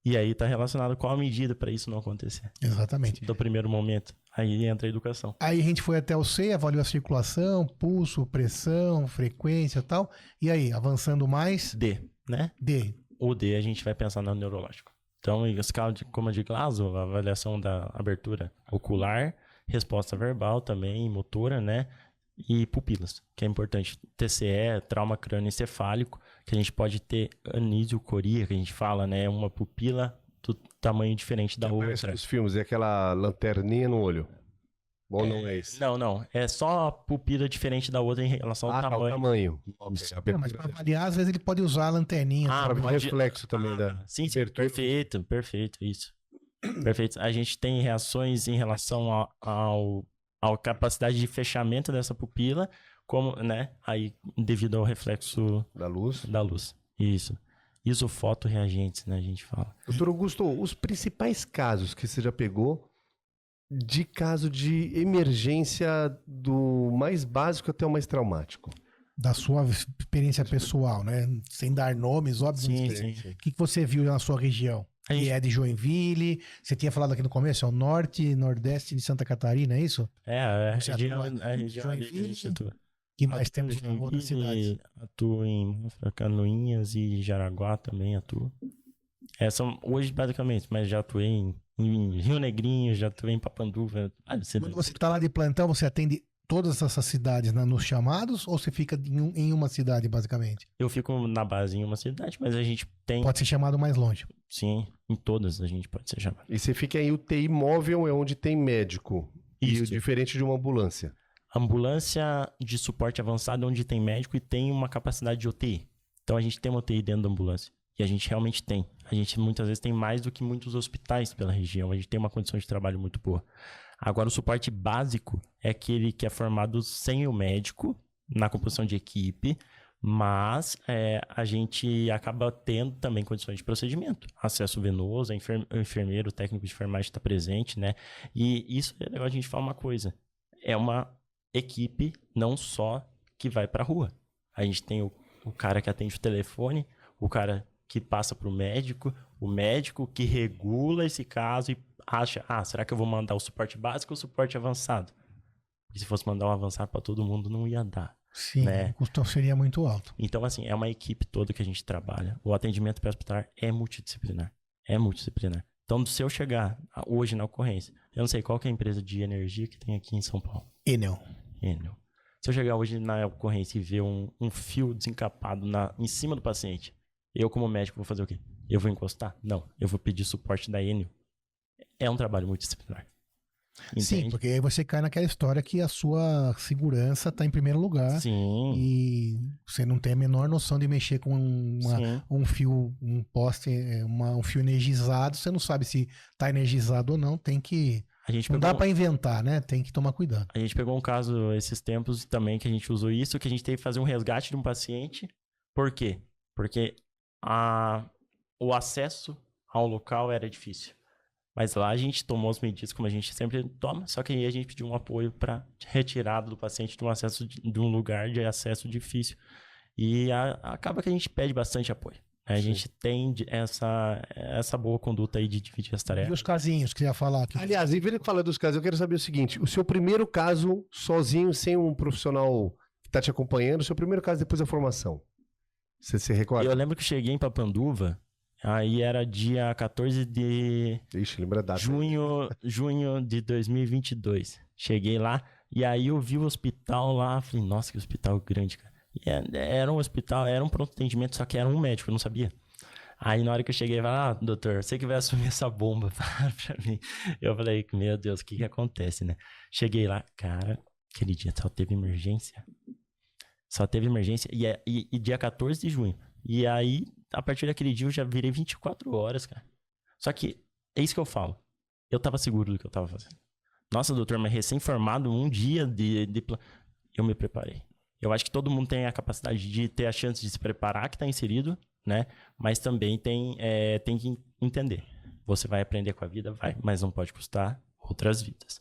E aí tá relacionado com a medida para isso não acontecer. Exatamente. Do primeiro momento. Aí entra a educação. Aí a gente foi até o C, avaliou a circulação, pulso, pressão, frequência e tal. E aí, avançando mais? D, né? D. O D a gente vai pensar no neurológico. Então, a escala de coma de Glasgow, a avaliação da abertura ocular, resposta verbal também, motora, né? E pupilas, que é importante. TCE, trauma crânioencefálico, que a gente pode ter anisocoria, que a gente fala, né? Uma pupila do tamanho diferente da Parece outra. nos filmes, é aquela lanterninha no olho. Bom, não é esse. Não. É só a pupila diferente da outra em relação ao Tá, o tamanho. tamanho. Isso. Não, mas para avaliar, às vezes ele pode usar a lanterninha. Ah, Para ver o pode- reflexo também da Sim, abertura. perfeito, isso. Perfeito. A gente tem reações em relação ao capacidade de fechamento dessa pupila, como, né? Aí, devido ao reflexo Da luz. da luz. Isso. Isofotoreagentes, né? A gente fala. Doutor Augusto, os principais casos que você já pegou de caso de emergência do mais básico até o mais traumático? Da sua experiência pessoal, né? Sem dar nomes, óbvio. Sim. O que você viu na sua região? A gente- Que é de Joinville, você tinha falado aqui no começo, é o norte e nordeste de Santa Catarina, é isso? A Você região, atua a região ali que a Joinville? gente atua. Que mais Atuo temos em em outras Joinville, cidades? atuo em Mafra, Canoinhas e Jaraguá também atuo. São hoje, basicamente, mas já atuei em Rio Negrinho, já atuei em Papanduva. Quando você está lá de plantão, você atende todas essas cidades nos chamados ou você fica em uma cidade, basicamente? Eu fico na base em uma cidade, mas a gente tem, Pode ser chamado mais longe. sim, em todas a gente pode ser chamado. E você fica em UTI móvel, é onde tem médico. E Isso. diferente de uma ambulância. Ambulância de suporte avançado, onde tem médico e tem uma capacidade de UTI. Então a gente tem uma UTI dentro da ambulância. E a gente realmente tem. A gente muitas vezes tem mais do que muitos hospitais pela região. A gente tem uma condição de trabalho muito boa. Agora, o suporte básico é aquele que é formado sem o médico, na composição de equipe, mas a gente acaba tendo também condições de procedimento. Acesso venoso, o enfermeiro, o técnico de enfermagem está presente, né? E isso é legal a gente falar uma coisa. É uma equipe não só que vai para a rua. A gente tem o cara que atende o telefone, o cara que passa para o médico que regula esse caso e acha, será que eu vou mandar o suporte básico ou o suporte avançado? Porque se fosse mandar um avançado para todo mundo, não ia dar. Sim, Né? o custo seria muito alto. Então, assim, é uma equipe toda que a gente trabalha. O atendimento pré-hospitalar é multidisciplinar. Então, se eu chegar hoje na ocorrência, eu não sei qual que é a empresa de energia que tem aqui em São Paulo. Enel. Se eu chegar hoje na ocorrência e ver um fio desencapado em cima do paciente, eu como médico vou fazer o quê? Eu vou encostar? Não. Eu vou pedir suporte da Enel. É um trabalho multidisciplinar. Sim, Entende? porque aí você cai naquela história que a sua segurança está em primeiro lugar. Sim. E você não tem a menor noção de mexer com Sim. um fio, um poste, um fio energizado. Você não sabe se está energizado ou não. Tem que. A gente Não pegou, dá para inventar, né? Tem que tomar cuidado. a gente pegou um caso esses tempos também que a gente usou isso, que a gente teve que fazer um resgate de um paciente. Por quê? Porque o acesso ao local era difícil. Mas lá a gente tomou as medidas como a gente sempre toma, só que aí a gente pediu um apoio para retirada do paciente de um acesso de um lugar de acesso difícil. E acaba que a gente pede bastante apoio. Né? A gente tem essa boa conduta aí de dividir as E tarefas. os casinhos que você ia falar aqui? Aliás, em vez de falar dos casos, eu quero saber o seguinte: o seu primeiro caso sozinho, sem um profissional que está te acompanhando, o seu primeiro caso depois da formação. Você se recorda? Eu lembro que eu cheguei em Papanduva, aí era dia 14 de Ixi, lembra a data. junho de 2022. Cheguei lá e aí eu vi o hospital lá, falei, nossa, que hospital grande, cara. E era um hospital, era um pronto atendimento, só que era um médico, eu não sabia. Aí na hora que eu cheguei, eu falei, doutor, você que vai assumir essa bomba pra mim. Eu falei, meu Deus, o que acontece, né? Cheguei lá, cara, aquele dia só teve emergência. E dia 14 de junho. E aí, a partir daquele dia, eu já virei 24 horas, cara. Só que, é isso que eu falo. Eu tava seguro do que eu tava fazendo. Nossa, doutor, mas recém-formado, um dia eu me preparei. Eu acho que todo mundo tem a capacidade de ter a chance de se preparar, que tá inserido, né? Mas também tem que entender. Você vai aprender com a vida? Vai. Mas não pode custar outras vidas.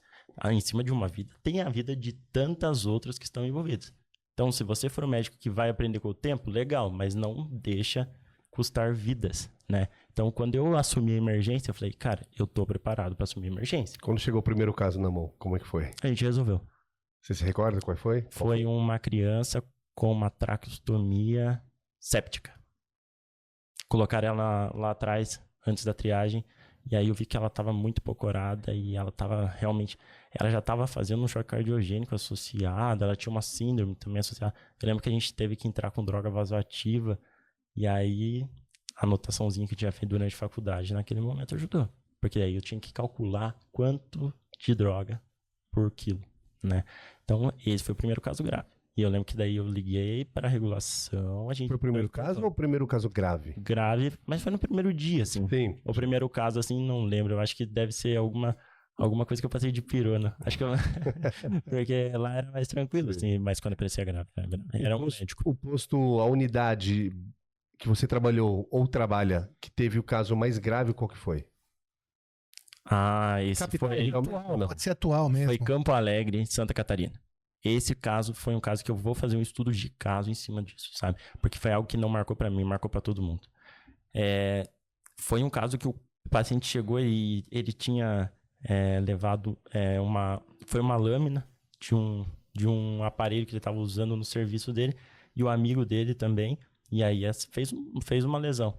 Em cima de uma vida, tem a vida de tantas outras que estão envolvidas. Então, se você for um médico que vai aprender com o tempo, legal, mas não deixa custar vidas, né? Então, quando eu assumi a emergência, eu falei, cara, eu tô preparado para assumir a emergência. Quando chegou o primeiro caso na mão, como é que foi? A gente resolveu. Você se recorda qual foi? Foi uma criança com uma traqueostomia séptica. Colocaram ela lá atrás, antes da triagem, e aí eu vi que ela estava muito pocorada e ela estava realmente... Ela já estava fazendo um choque cardiogênico associado, ela tinha uma síndrome também associada. Eu lembro que a gente teve que entrar com droga vasoativa E aí, a anotaçãozinha que eu tinha feito durante a faculdade, naquele momento ajudou. Porque aí eu tinha que calcular quanto de droga por quilo, né? Então, esse foi o primeiro caso grave. E eu lembro que daí eu liguei para a regulação. Foi o primeiro caso ou o primeiro caso grave? Grave, mas foi no primeiro dia, assim. Sim. O primeiro caso, assim, não lembro. Eu acho que deve ser alguma coisa que eu passei de pirona. Acho que eu... Porque lá era mais tranquilo, assim. Mas quando parecia grave, era um médico. O posto, a unidade que você trabalhou ou trabalha, que teve o caso mais grave, qual que foi? Esse Capital, foi... atual, não. Pode ser atual mesmo. Foi Campo Alegre, Santa Catarina. Esse caso foi um caso que eu vou fazer um estudo de caso em cima disso, sabe? Porque foi algo que não marcou pra mim, marcou pra todo mundo. Foi um caso que o paciente chegou e ele tinha levado foi uma lâmina de um aparelho que ele estava usando no serviço dele e o amigo dele também. E aí fez uma lesão,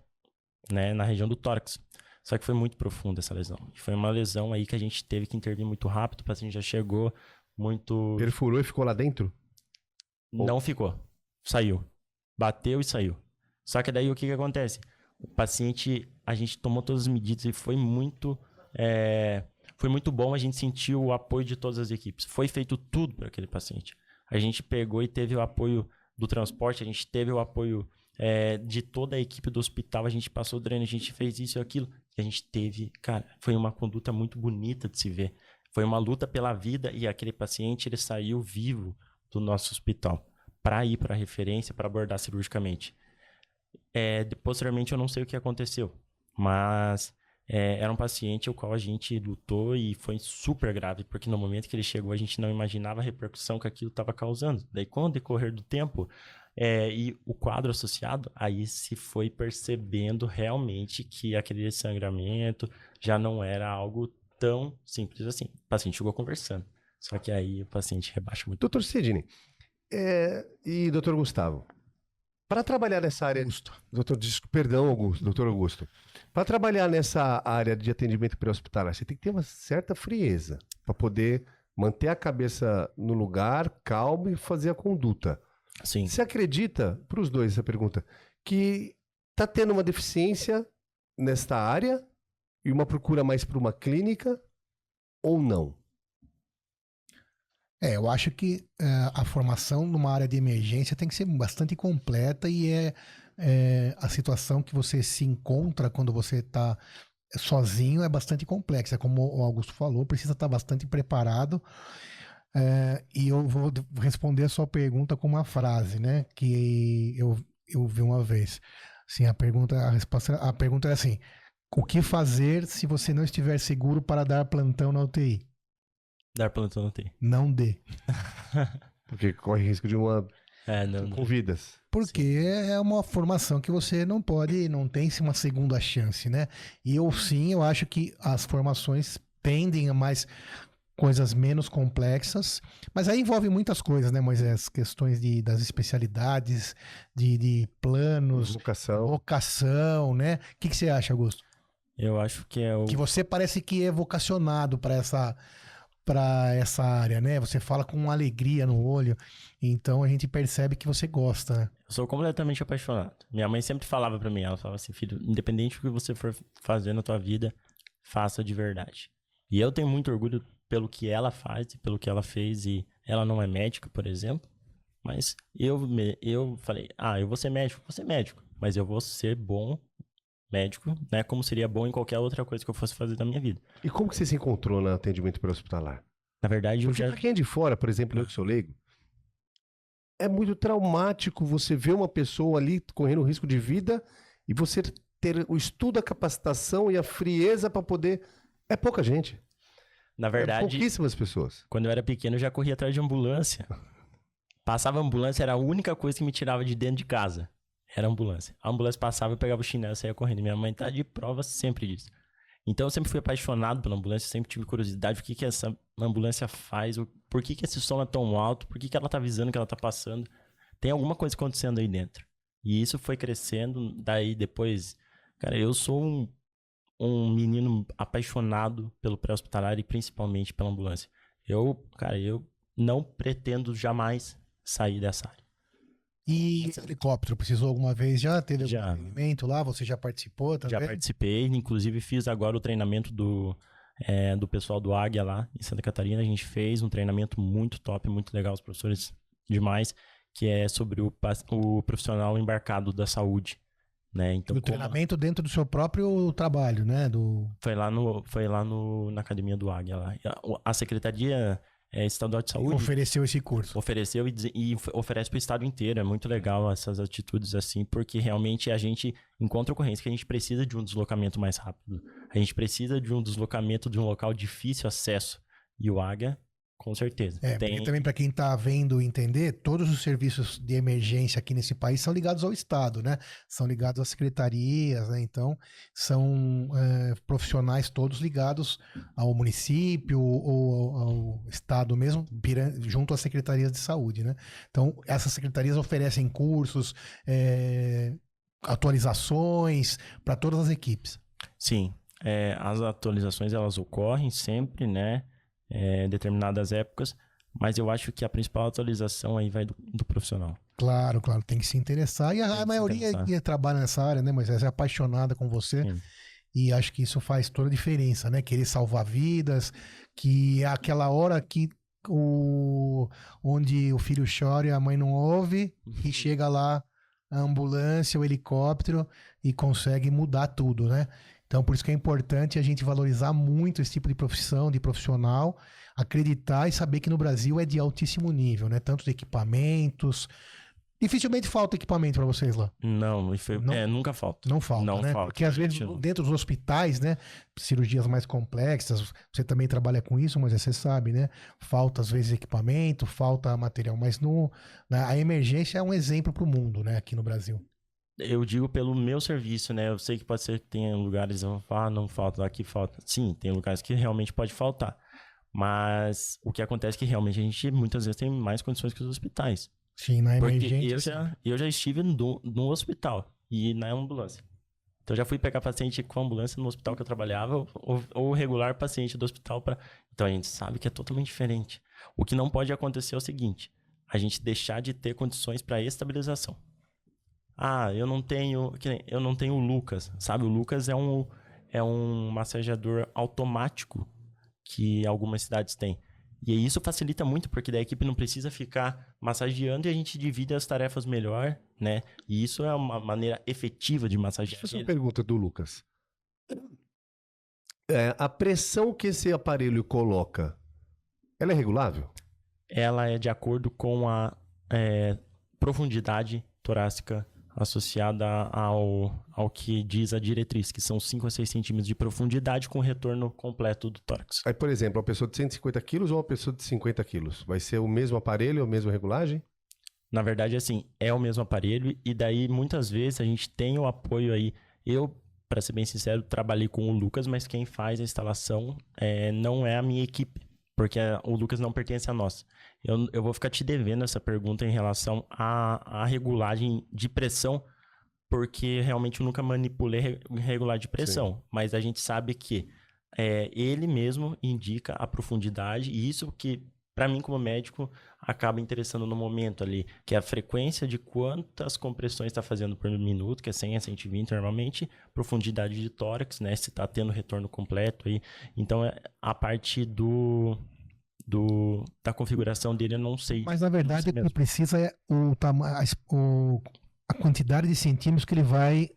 né, na região do tórax. Só que foi muito profunda essa lesão. E foi uma lesão aí que a gente teve que intervir muito rápido, o paciente já chegou muito... Perfurou e ficou lá dentro? Não ficou. Saiu. Bateu e saiu. Só que daí o que acontece? O paciente, a gente tomou todas as medidas e foi muito bom, a gente sentiu o apoio de todas as equipes. Foi feito tudo para aquele paciente. A gente pegou e teve o apoio do transporte, a gente teve o apoio de toda a equipe do hospital, a gente passou dreno, a gente fez isso e aquilo. E a gente teve, cara, foi uma conduta muito bonita de se ver. Foi uma luta pela vida e aquele paciente, ele saiu vivo do nosso hospital para ir para a referência, para abordar cirurgicamente. Posteriormente, eu não sei o que aconteceu, mas era um paciente o qual a gente lutou e foi super grave, porque no momento que ele chegou, a gente não imaginava a repercussão que aquilo estava causando. Daí, com o decorrer do tempo e o quadro associado, aí se foi percebendo realmente que aquele sangramento já não era algo tão simples assim. O paciente chegou conversando. Só que aí o paciente rebaixa muito. Doutor Sidney, e doutor Gustavo, para trabalhar nessa área... Doutor Augusto. Para trabalhar nessa área de atendimento pré-hospitalar, você tem que ter uma certa frieza para poder manter a cabeça no lugar, calmo e fazer a conduta. Sim. Você acredita, para os dois essa pergunta, que está tendo uma deficiência nesta área e uma procura mais para uma clínica ou não? Eu acho que a formação numa área de emergência tem que ser bastante completa e a situação que você se encontra quando você está sozinho é bastante complexa. Como o Augusto falou, precisa estar bastante preparado. E eu vou responder a sua pergunta com uma frase, né? Que eu vi uma vez. Assim, a pergunta é assim: o que fazer se você não estiver seguro para dar plantão na UTI? Dar plantão não tem. Não dê. Porque corre risco de com vidas. Porque é uma formação que você não tem uma segunda chance, né? E eu acho que as formações tendem a mais coisas menos complexas, mas aí envolve muitas coisas, né, Moisés? Questões das especialidades, de planos, vocação, né? O que você acha, Augusto? Eu acho que que você parece que é vocacionado para essa área, né? Você fala com uma alegria no olho, então a gente percebe que você gosta, né? Eu sou completamente apaixonado. Minha mãe sempre falava pra mim, ela falava assim: filho, independente do que você for fazer na tua vida, faça de verdade. E eu tenho muito orgulho pelo que ela faz e pelo que ela fez, e ela não é médica, por exemplo, mas eu falei, eu vou ser médico, mas eu vou ser bom médico, né, como seria bom em qualquer outra coisa que eu fosse fazer da minha vida. E como que você se encontrou no atendimento pré-hospitalar? Na verdade, Porque pra quem é de fora, por exemplo, eu que sou leigo, é muito traumático você ver uma pessoa ali correndo risco de vida e você ter o estudo, a capacitação e a frieza para poder... É pouca gente. Na verdade, pouquíssimas pessoas. Quando eu era pequeno, eu já corria atrás de ambulância. Passava a ambulância, era a única coisa que me tirava de dentro de casa. Era a ambulância. A ambulância passava, eu pegava o chinelo e saía correndo. Minha mãe tá de prova sempre disso. Então eu sempre fui apaixonado pela ambulância, sempre tive curiosidade. O que essa ambulância faz? Por que esse som é tão alto? Por que ela tá avisando que ela tá passando? Tem alguma coisa acontecendo aí dentro. E isso foi crescendo. Daí depois... Cara, eu sou um menino apaixonado pelo pré-hospitalar e principalmente pela ambulância. Eu não pretendo jamais sair dessa área. E helicóptero, precisou alguma vez? Já teve algum Já. treinamento lá? Você já participou também? Já participei, inclusive fiz agora o treinamento do pessoal do Águia lá em Santa Catarina. A gente fez um treinamento muito top, muito legal, os professores demais, que é sobre o profissional embarcado da saúde, né? Então, Do treinamento dentro do seu próprio trabalho, né? foi lá na academia do Águia lá. A Secretaria Estadual de Saúde Ofereceu esse curso. ofereceu e oferece para o estado inteiro. É muito legal essas atitudes assim, porque realmente a gente encontra ocorrência que a gente precisa de um deslocamento mais rápido. A gente precisa de um deslocamento de um local de difícil acesso. E o Águia, com certeza. Porque também para quem tá vendo entender, todos os serviços de emergência aqui nesse país são ligados ao Estado, né? São ligados às secretarias, né? Então, são profissionais todos ligados ao município ou ao Estado mesmo, junto às secretarias de saúde, né? Então, essas secretarias oferecem cursos, atualizações para todas as equipes. Sim, as atualizações elas ocorrem sempre, né? Determinadas épocas, mas eu acho que a principal atualização aí vai do profissional. Claro, tem que se interessar. E a maioria que trabalha nessa área, né, Moisés, é apaixonada com você. Sim. E acho que isso faz toda a diferença, né? Querer salvar vidas, que é aquela hora que onde o filho chora e a mãe não ouve, e chega lá a ambulância, o helicóptero e consegue mudar tudo, né? Então, por isso que é importante a gente valorizar muito esse tipo de profissão, de profissional, acreditar e saber que no Brasil é de altíssimo nível, né? Tanto de equipamentos. Dificilmente falta equipamento para vocês lá. Não, nunca falta. Não falta, Não né? falta. Porque às vezes dentro dos hospitais, né? Cirurgias mais complexas, você também trabalha com isso, mas você sabe, né? Falta às vezes equipamento, falta material, mas a emergência é um exemplo para o mundo, né? Aqui no Brasil. Eu digo pelo meu serviço, né? Eu sei que pode ser que tenha lugares que vão falar, não falta, aqui falta. Sim, tem lugares que realmente pode faltar. Mas o que acontece é que realmente a gente muitas vezes tem mais condições que os hospitais. Sim, na Porque emergência. eu já estive no hospital e na ambulância. Então eu já fui pegar paciente com ambulância no hospital que eu trabalhava ou regular paciente do hospital para. Então a gente sabe que é totalmente diferente. O que não pode acontecer é o seguinte: a gente deixar de ter condições para estabilização. Eu não tenho o Lucas, sabe? O Lucas é um massageador automático que algumas cidades têm. E isso facilita muito, porque daí a equipe não precisa ficar massageando e a gente divide as tarefas melhor, né? E isso é uma maneira efetiva de massagear. Deixa eu fazer uma pergunta do Lucas. A pressão que esse aparelho coloca, ela é regulável? Ela é de acordo com a profundidade torácica associada ao que diz a diretriz, que são 5 a 6 centímetros de profundidade com retorno completo do tórax. Aí, por exemplo, uma pessoa de 150 quilos ou uma pessoa de 50 quilos? Vai ser o mesmo aparelho, a mesma regulagem? Na verdade, assim, é o mesmo aparelho e daí muitas vezes a gente tem o apoio aí. Eu, para ser bem sincero, trabalhei com o Lucas, mas quem faz a instalação não é a minha equipe, porque o Lucas não pertence a nós. Eu vou ficar te devendo essa pergunta em relação à regulagem de pressão, porque realmente eu nunca manipulei regulagem de pressão. Sim. Mas a gente sabe que ele mesmo indica a profundidade, e isso que, para mim como médico, acaba interessando no momento ali, que é a frequência de quantas compressões está fazendo por minuto, que é 100 a 120 normalmente, profundidade de tórax, né, se está tendo retorno completo aí. Então, a partir da configuração dele, eu não sei. Mas, na verdade, o que precisa é a quantidade de centímetros que ele vai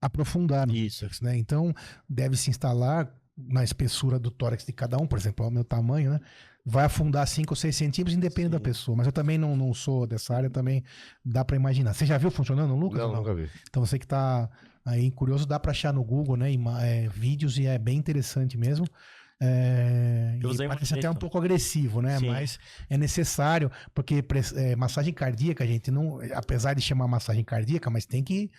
aprofundar. Isso. Né? Então, deve se instalar na espessura do tórax de cada um, por exemplo, ao meu tamanho, né? Vai afundar 5 ou 6 centímetros, independe da pessoa. Mas eu também não sou dessa área, também dá para imaginar. Você já viu funcionando, Lucas? Não, nunca vi. Então você que tá aí curioso, dá para achar no Google, né? Vídeos, e é bem interessante mesmo. Parece até um pouco agressivo, né? Sim. Mas é necessário, porque massagem cardíaca, gente, não, apesar de chamar massagem cardíaca, mas tem que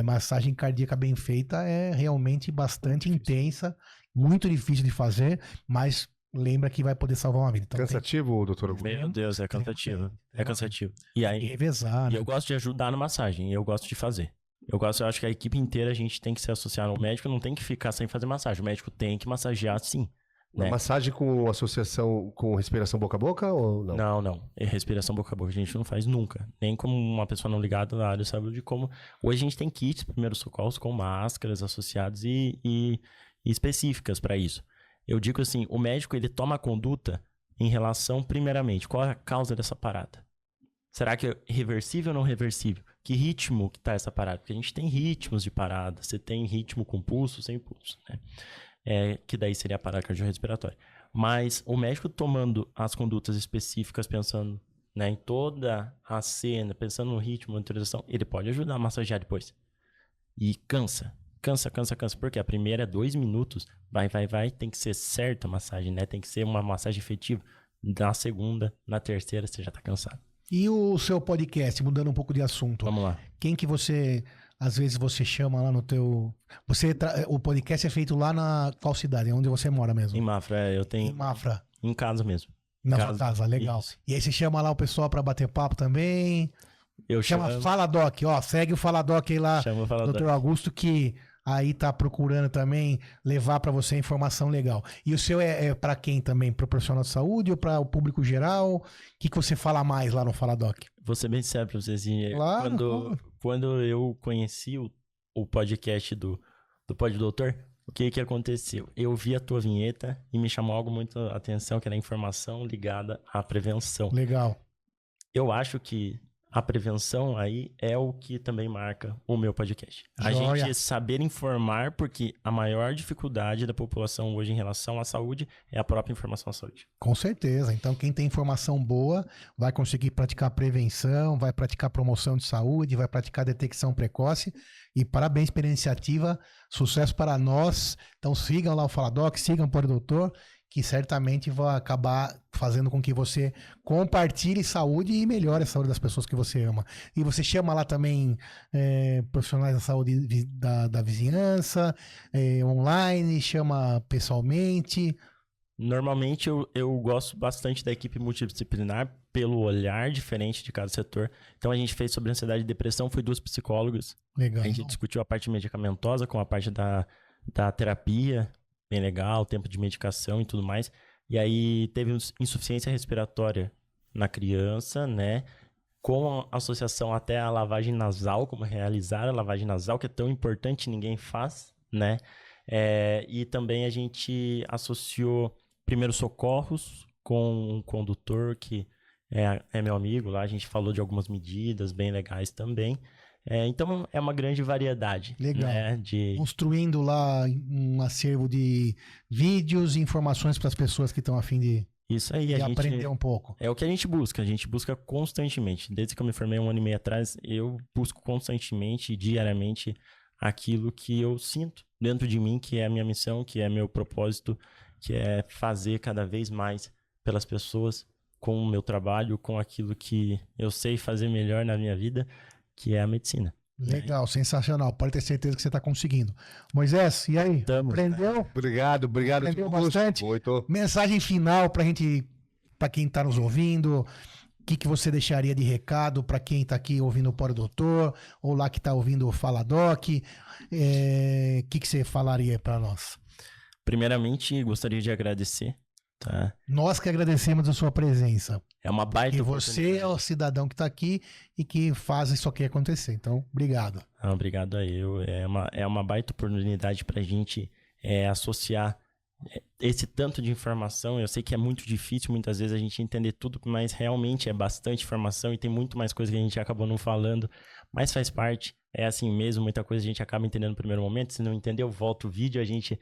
massagem cardíaca bem feita é realmente bastante intensa, muito difícil de fazer, mas lembra que vai poder salvar uma vida. Então, cansativo, doutor? Meu Deus, é cansativo. É cansativo. E aí, revezar, né? Eu gosto de ajudar na massagem, eu gosto de fazer. Eu acho que a equipe inteira a gente tem que se associar ao médico, não tem que ficar sem fazer massagem. O médico tem que massagear, sim. né? Massagem com associação com respiração boca a boca ou não? Não. Respiração boca a boca a gente não faz nunca. Nem como uma pessoa não ligada na área de saúde, como... Hoje a gente tem kits, primeiros socorros, com máscaras associadas e específicas para isso. Eu digo assim, o médico, ele toma a conduta em relação, primeiramente, qual é a causa dessa parada? Será que é reversível ou não reversível? Que ritmo que tá essa parada? Porque a gente tem ritmos de parada. Você tem ritmo com pulso, sem pulso, né? Que daí seria a parada cardiorrespiratória. Mas o médico tomando as condutas específicas, pensando, né, em toda a cena, pensando no ritmo, na monitorização, ele pode ajudar a massagear depois. E cansa. Porque a primeira é 2 minutos, vai, tem que ser certa a massagem, né? Tem que ser uma massagem efetiva. Na segunda, na terceira, você já tá cansado. E o seu podcast, mudando um pouco de assunto. Vamos lá. Quem que você, às vezes você chama lá no teu... O podcast é feito lá na qual cidade? Onde você mora mesmo? Em Mafra, eu tenho... Em Mafra. Em casa mesmo. Na sua casa, legal. Isso. E aí você chama lá o pessoal pra bater papo também. Eu Chama Fala Doc, ó. Segue o Fala Doc aí lá, Chama o Fala Dr. Doc. Augusto, que aí tá procurando também levar pra você informação legal. E o seu é pra quem também? Pro profissional de saúde ou para o público geral? O que você fala mais lá no Fala Doc? Vou ser bem sincero pra vocês. Claro. Quando eu conheci o podcast do Pod Doutor, o que aconteceu? Eu vi a tua vinheta e me chamou algo muito a atenção, que era a informação ligada à prevenção. Legal. Eu acho que a prevenção aí é o que também marca o meu podcast. A Joia. gente saber informar, porque a maior dificuldade da população hoje em relação à saúde é a própria informação à saúde. Com certeza. Então, quem tem informação boa vai conseguir praticar prevenção, vai praticar promoção de saúde, vai praticar detecção precoce. E parabéns pela iniciativa. Sucesso para nós. Então, sigam lá o Fala Doc, sigam o Pod Doutor, que certamente vai acabar fazendo com que você compartilhe saúde e melhore a saúde das pessoas que você ama. E você chama lá também profissionais da saúde da vizinhança, online, chama pessoalmente. Normalmente eu gosto bastante da equipe multidisciplinar pelo olhar diferente de cada setor. Então a gente fez sobre ansiedade e depressão, foi 2 psicólogos. Legal. A gente discutiu a parte medicamentosa com a parte da terapia, bem legal, tempo de medicação e tudo mais. E aí teve insuficiência respiratória na criança, né? Com associação até a lavagem nasal, como realizar a lavagem nasal, que é tão importante, ninguém faz, né? E também a gente associou primeiros socorros com um condutor que é meu amigo lá. A gente falou de algumas medidas bem legais também. Então é uma grande variedade. Legal. Né, construindo lá um acervo de vídeos e informações para as pessoas que estão a fim de, isso aí, de a gente aprender um pouco. É o que a gente busca constantemente. Desde que eu me formei 1 ano e meio atrás, eu busco constantemente e diariamente aquilo que eu sinto dentro de mim, que é a minha missão, que é meu propósito, que é fazer cada vez mais pelas pessoas com o meu trabalho, com aquilo que eu sei fazer melhor na minha vida, que é a medicina. Legal, sensacional. Pode ter certeza que você está conseguindo. Moisés, e aí? Estamos. Aprendeu? Obrigado. Aprendeu bastante? Muito. Mensagem final para quem está nos ouvindo. O que você deixaria de recado para quem está aqui ouvindo o Pod Doutor ou lá que está ouvindo o Fala Doc? O que você falaria para nós? Primeiramente, gostaria de agradecer. Tá? Nós que agradecemos a sua presença. É uma baita oportunidade. E você é o cidadão que está aqui e que faz isso aqui acontecer. Então, obrigado. Obrigado a eu. É uma baita oportunidade para a gente associar esse tanto de informação. Eu sei que é muito difícil muitas vezes a gente entender tudo, mas realmente é bastante informação e tem muito mais coisa que a gente acabou não falando, mas faz parte. É assim mesmo, muita coisa a gente acaba entendendo no primeiro momento. Se não entendeu, volta o vídeo, a gente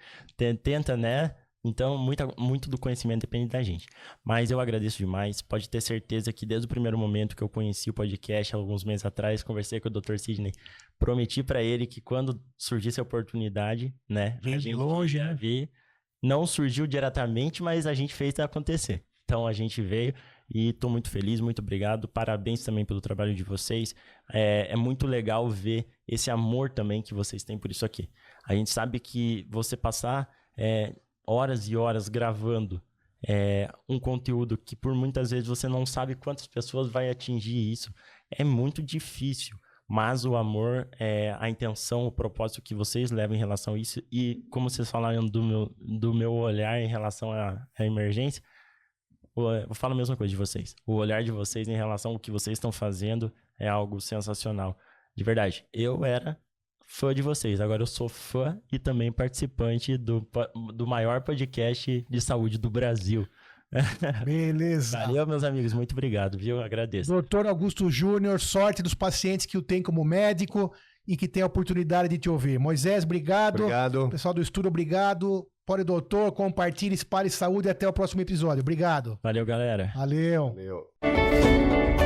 tenta, né? Então, muito do conhecimento depende da gente. Mas eu agradeço demais. Pode ter certeza que desde o primeiro momento que eu conheci o podcast, alguns meses atrás, conversei com o Dr. Sidney, prometi para ele que quando surgisse a oportunidade, né? Vem de longe, né? Não surgiu diretamente, mas a gente fez acontecer. Então, a gente veio e estou muito feliz, muito obrigado. Parabéns também pelo trabalho de vocês. É muito legal ver esse amor também que vocês têm por isso aqui. A gente sabe que você passar horas e horas gravando um conteúdo que por muitas vezes você não sabe quantas pessoas vai atingir isso. É muito difícil, mas o amor, a intenção, o propósito que vocês levam em relação a isso, e como vocês falaram do meu olhar em relação à emergência, eu falo a mesma coisa de vocês. O olhar de vocês em relação ao que vocês estão fazendo é algo sensacional. De verdade, eu era fã de vocês, agora eu sou fã e também participante do maior podcast de saúde do Brasil. Beleza. Valeu, meus amigos, muito obrigado, viu? Agradeço. Doutor Augusto Júnior, sorte dos pacientes que o tem como médico e que tem a oportunidade de te ouvir. Moisés, obrigado. Obrigado. Pessoal do estúdio, obrigado. Pode, doutor, compartilhe, espalhe saúde e até o próximo episódio. Obrigado. Valeu, galera. Valeu. Valeu.